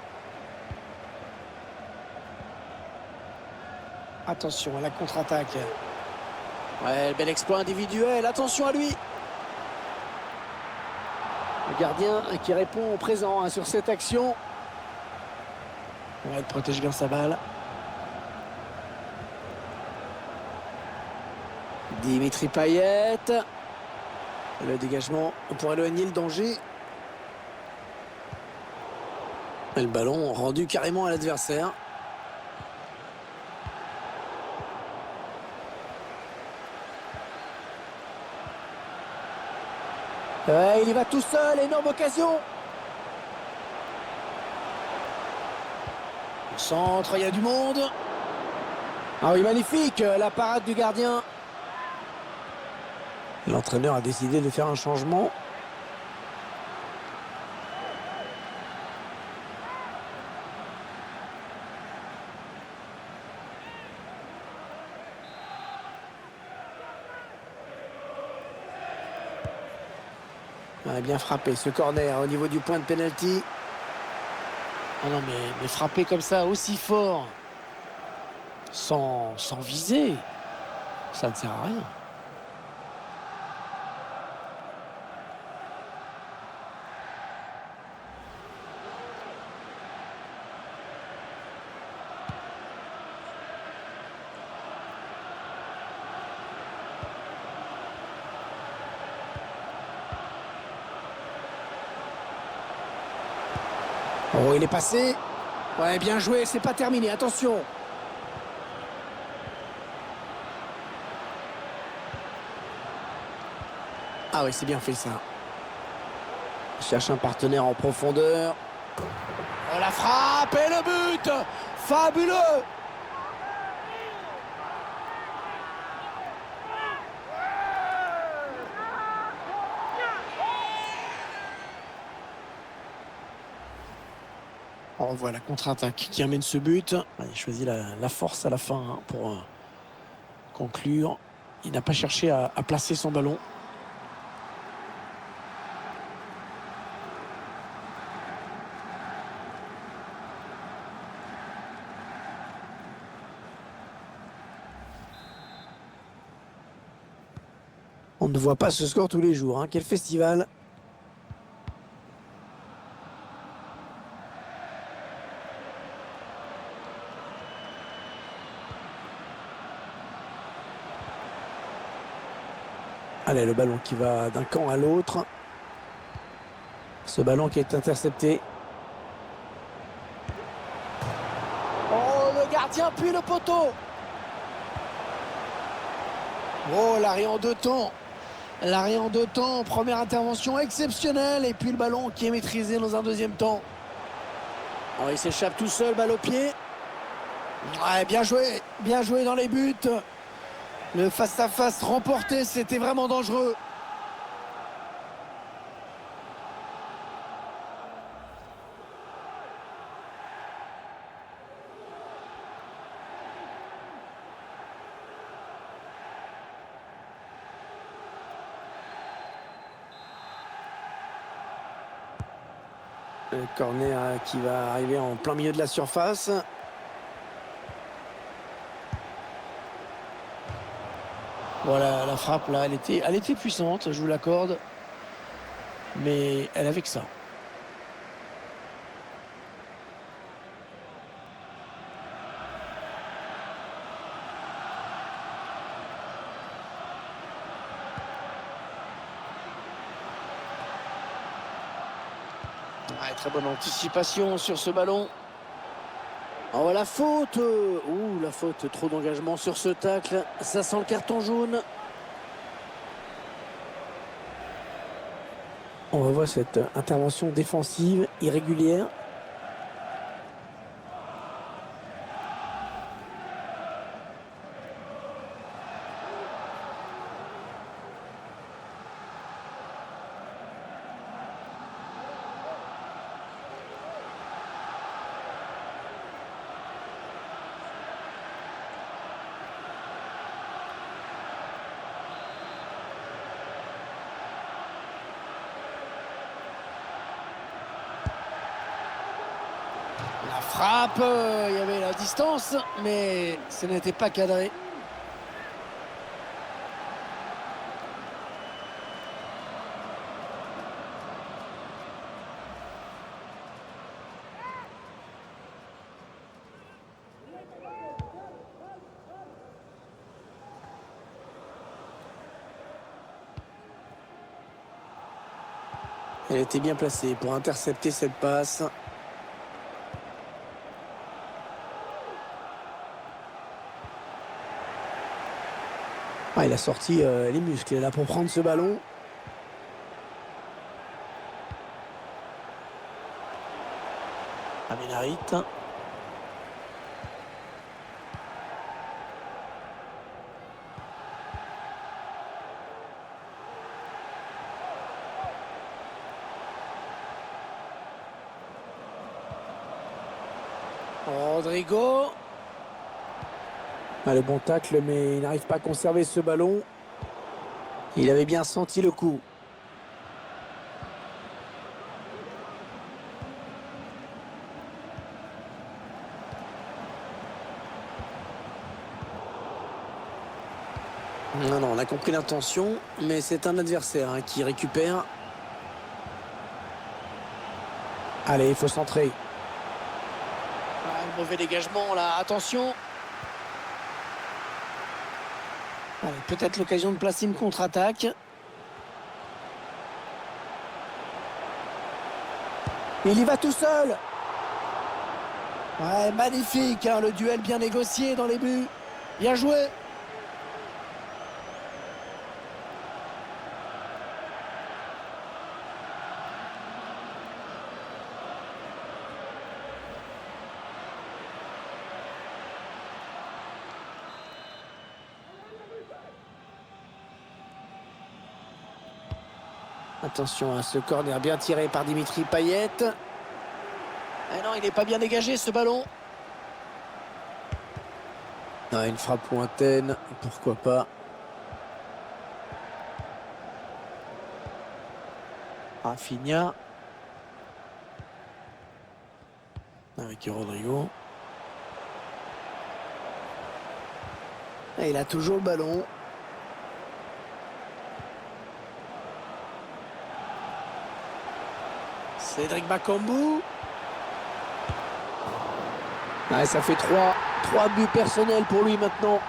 Attention à la contre-attaque. Ouais, bel exploit individuel, attention à lui. Le gardien qui répond au présent sur cette action. Ouais, il protège bien sa balle. Dimitri Payet. Le dégagement pour éloigner le danger. Et le ballon rendu carrément à l'adversaire. Ouais, il y va tout seul, énorme occasion. Au centre, il y a du monde. Ah oui, magnifique, la parade du gardien. L'entraîneur a décidé de faire un changement. Ah, bien frappé ce corner au niveau du point de pénalty. Ah non, mais frapper comme ça aussi fort, sans viser, ça ne sert à rien. Oh, il est passé. Ouais, bien joué, c'est pas terminé, attention. Ah oui, c'est bien fait ça. Il cherche un partenaire en profondeur. Oh, la frappe et le but. Fabuleux. On voit la contre-attaque qui amène ce but. Il choisit la force à la fin pour conclure. Il n'a pas cherché à placer son ballon. On ne voit pas ce score tous les jours. Quel festival! Allez, le ballon qui va d'un camp à l'autre. Ce ballon qui est intercepté. Oh, le gardien puis le poteau. Oh, l'arrêt en deux temps. L'arrêt en deux temps, première intervention exceptionnelle. Et puis le ballon qui est maîtrisé dans un deuxième temps. Oh, il s'échappe tout seul, balle au pied. Ouais, bien joué dans les buts. Le face-à-face remporté, c'était vraiment dangereux. Le corner qui va arriver en plein milieu de la surface. Voilà, la frappe là, elle était puissante, je vous l'accorde. Mais elle avait que ça. Ouais, très bonne anticipation sur ce ballon. Oh, la faute. Ouh, la faute, trop d'engagement sur ce tacle. Ça sent le carton jaune. On revoit cette intervention défensive irrégulière. La frappe, il y avait la distance, mais ce n'était pas cadré. Elle était bien placée pour intercepter cette passe. Ah, il a sorti les muscles là pour prendre ce ballon. Aminarit. Rodrigo. Ah, le bon tacle, mais il n'arrive pas à conserver ce ballon. Il avait bien senti le coup. Non, non, on a compris l'intention, mais c'est un adversaire hein, qui récupère. Allez, il faut centrer. Ah, le mauvais dégagement là, attention. Allez, peut-être l'occasion de placer une contre-attaque. Il y va tout seul. Ouais, magnifique, hein, le duel bien négocié dans les buts. Bien joué. Attention à ce corner bien tiré par Dimitri Payet. Ah non, il n'est pas bien dégagé ce ballon. Ah, une frappe lointaine, pourquoi pas. Rafinha. Avec Rodrigo. Et il a toujours le ballon. Cédric Bakambu. Ah, ça fait 3 buts personnels pour lui maintenant.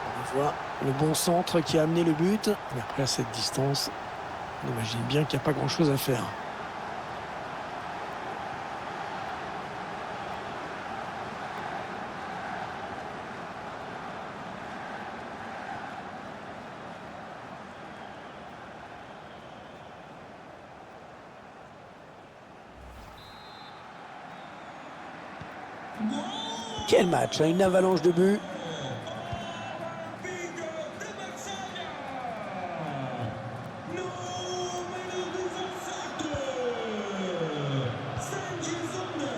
On voit le bon centre qui a amené le but. Mais après, à cette distance, on imagine bien qu'il n'y a pas grand-chose à faire. Quel match, hein, une avalanche de buts. Benfica de Marselha. Número 17. Sanjizone.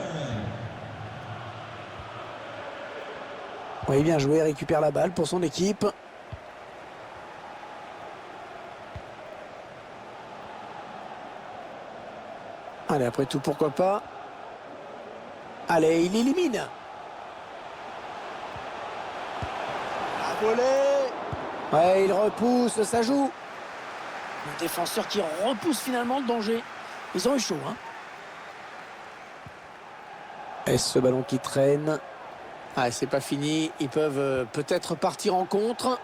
Oui, bien joué, récupère la balle pour son équipe. Allez, après tout, pourquoi pas. Allez, il élimine. La volée. Ouais, il repousse, ça joue. Le défenseur qui repousse finalement le danger. Ils ont eu chaud, hein. Et ce ballon qui traîne. Ah, c'est pas fini. Ils peuvent peut-être partir en contre.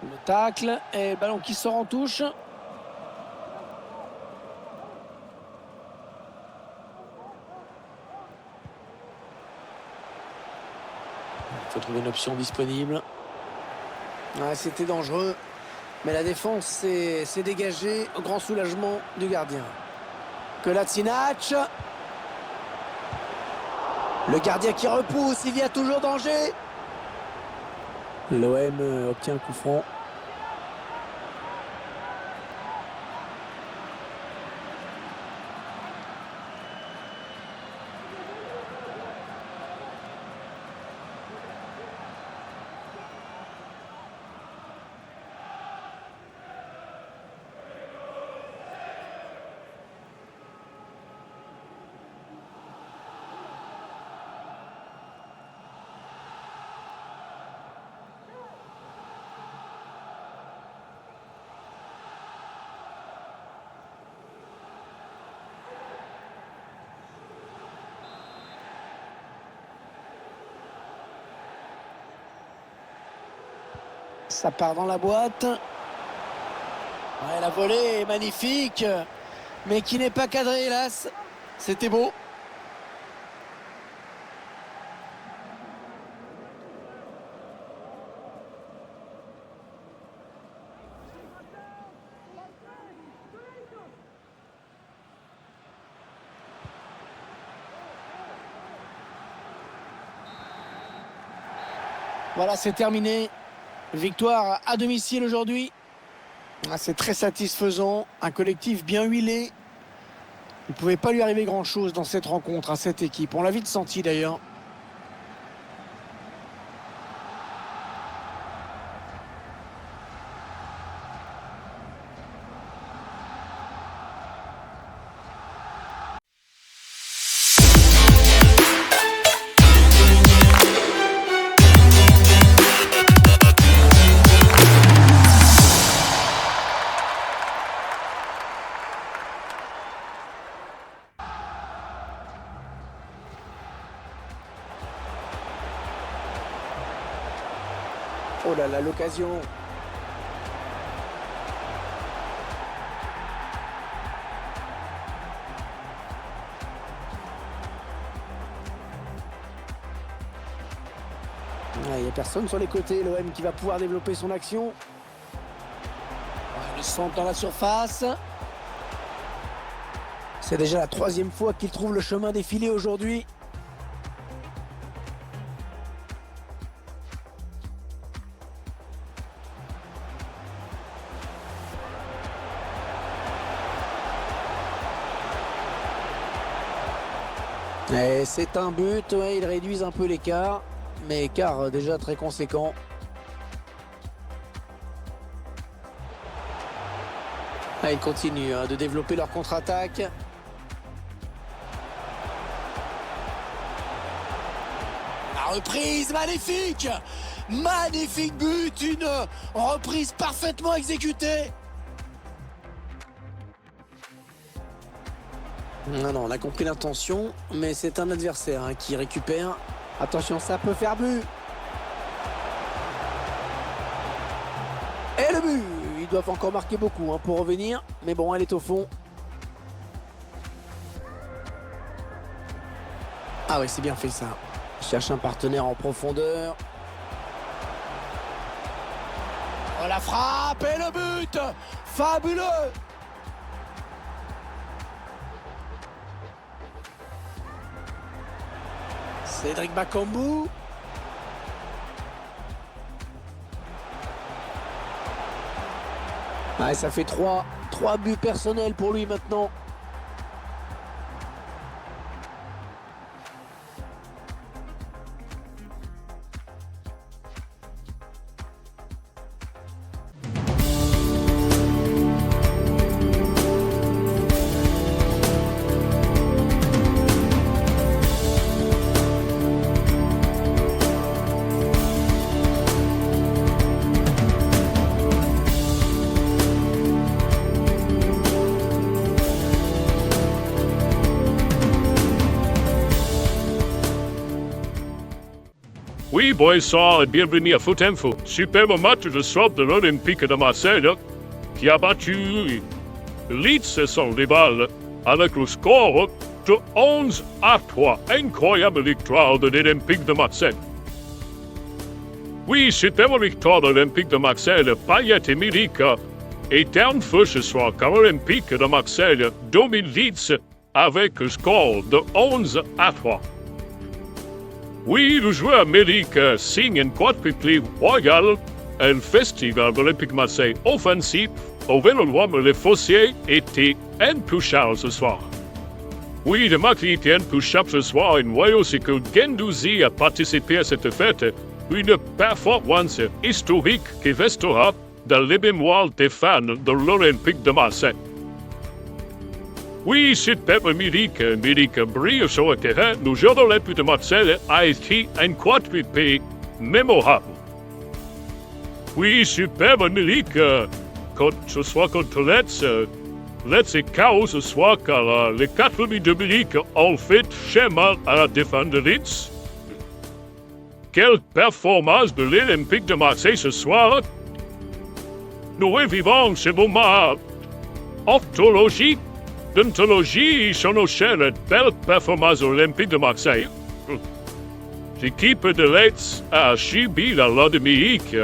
Le tacle et le ballon qui sort en touche. Il faut trouver une option disponible. Ah, c'était dangereux. Mais la défense s'est dégagée au grand soulagement du gardien. Kolasinac. Le gardien qui repousse, il y a toujours danger. L'OM obtient un coup franc. Ça part dans la boîte. Ouais, la volée est magnifique, mais qui n'est pas cadrée, hélas. C'était beau. Voilà, c'est terminé. Victoire à domicile aujourd'hui. Ah, c'est très satisfaisant. Un collectif bien huilé. Il ne pouvait pas lui arriver grand-chose dans cette rencontre à cette équipe. On l'a vite senti d'ailleurs. Oh là là, l'occasion. Il n'y a personne sur les côtés. L'OM qui va pouvoir développer son action. Le centre dans la surface. C'est déjà la 3e fois qu'il trouve le chemin défilé aujourd'hui. Et c'est un but, ouais, ils réduisent un peu l'écart, mais écart déjà très conséquent. Ah, ils continuent de développer leur contre-attaque. La reprise, magnifique! Magnifique but, une reprise parfaitement exécutée. Non, on a compris l'intention, mais c'est un adversaire qui récupère. Attention, ça peut faire but. Et le but! Ils doivent encore marquer beaucoup pour revenir, mais bon, elle est au fond. Ah oui, c'est bien fait ça. Il cherche un partenaire en profondeur. Oh, la frappe et le but! Fabuleux! Cédric Bakambu. Ah, ça fait 3 buts personnels pour lui maintenant. Oui, bonsoir et bienvenue à Foot Info. Superbe match de soir de l'Olympique de Marseille qui a battu Leeds, son rival, avec le score de 11-3. Incroyable victoire de l'Olympique de Marseille. Oui, superbe victoire de l'Olympique de Marseille. Payet et Milik étaient en feu ce soir car l'Olympique de Marseille domine Leeds avec un score de 11-3. Oui, le joueur Milik signe un quadruplé royal, un festival de l'Olympique Marseille offensif au Vélodrome. Les Fossiers étaient intouchables ce soir. Oui, le match était intouchable ce soir. Une voyou, c'est que Guendouzi a participé à cette fête. Une performance historique qui restera dans les mémoires des fans de l'Olympique de Marseille. Oui, superbe Milik brille sur le terrain. Le joueur de l'Olympique de Marseille a été un quadruplé mémorable. Oui, superbe Milik, ce soir contre Let's. Let's est KO ce soir car les 4 buts de Milik ont fait schéma à la défense de Leeds. Quelle performance de l'Olympique de Marseille ce soir. Nous revivons ce moment. Orthologie, d'ontologie sont nos chères belles performances olympiques de Marseille. L'équipe de Leeds a subi la Lodémique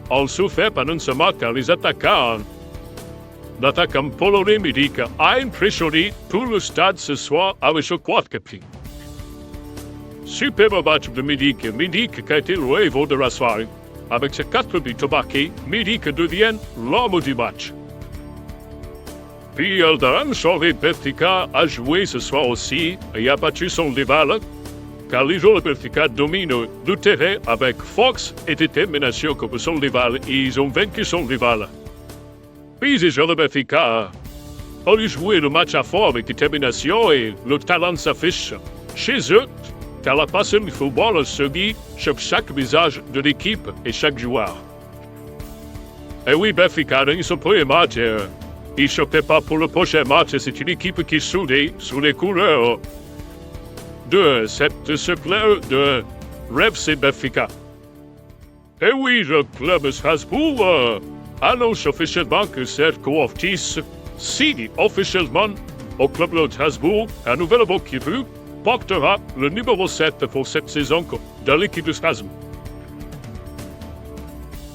en souffert pendant ce match car les attaquants. L'attaquant polonais Milik a impressionné tout le stade ce soir avec ce quadruplé. Superbe match de Milik qui a été le héros de la soirée. Avec ses 4 buts marqués, Milik devient l'homme du match. Puis Eldaran Charvet Benfica a joué ce soir aussi et a battu son rival, car les joueurs de Benfica dominent le terrain avec force et détermination comme son rival et ils ont vaincu son rival. Puis les joueurs de Benfica ont joué le match à fond avec détermination et le talent s'affiche chez eux, car la passion du football se vit sur chaque visage de l'équipe et chaque joueur. Et oui, Benfica, dans son premier match, il ne se prépare pour le prochain match. C'est une équipe qui est soudée sous les couleurs de ce club de RFC Benfica. Et oui, le club Strasbourg annonce officiellement que Sergio Ortiz signe officiellement au club de Strasbourg un nouvel équipe qui portera le numéro 7 pour cette saison dans l'équipe de Strasbourg.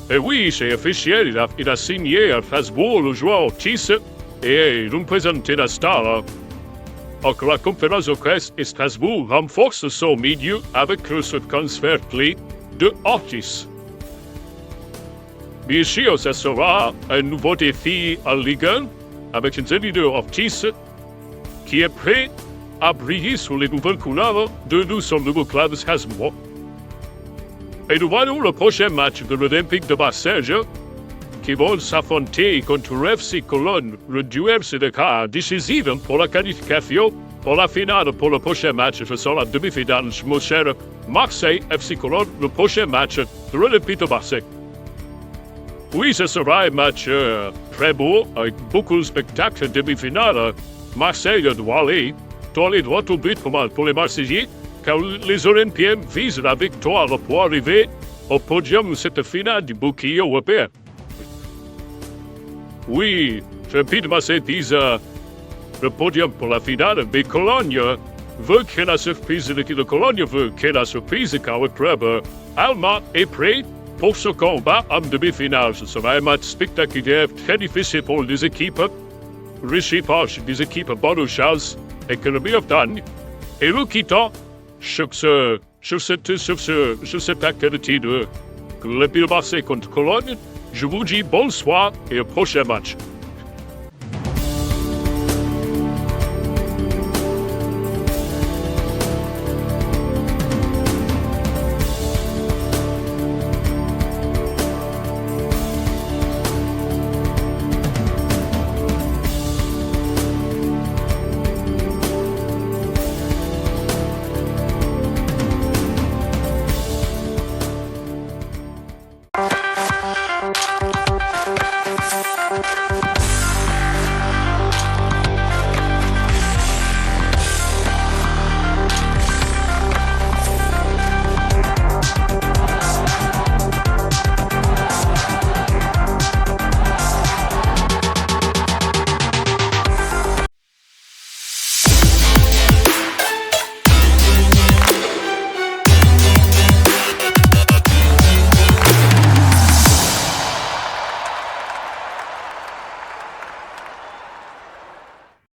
Et oui, c'est officiel, il a signé à Strasbourg le joueur Ortiz et nous présenter la star. Alors que la conférence de presse et Strasbourg renforce son milieu avec ce transfert clé de Ortiz. Bien sûr, ce sera un nouveau défi en Ligue 1 avec un leader Ortiz qui est prêt à briller sous les nouvelles couleurs de son nouveau club de Strasbourg. Et nous voyons le prochain match de l'Olympique de Marseille qui vont s'affronter contre FC Cologne. Le duel sera décisif pour la qualification pour la finale pour le prochain match. Ce sera la demi-finale, mon cher Marseille FC Cologne, le prochain match de l'Olympique de Marseille. Oui, ce sera un match très beau avec beaucoup de spectacles demi-finale. Marseille doit aller droit au but pour les Marseillais, car les Olympiens visent la victoire pour arriver au podium de cette finale du bouclier européen. Oui, rapidement c'est disent le podium pour la finale, mais Cologne veut que la surprise, l'équipe de Cologne veut que la surprise, car le club allemand est prêt pour ce combat en demi-finale. Ce sera un match spectaculaire, très difficile pour les équipes, riche par des équipes bonnes chances et que le meilleur gagne. Et nous quittons sur cette actualité de l'Olympique de Marseille contre Cologne. Je vous dis bonsoir et au prochain match.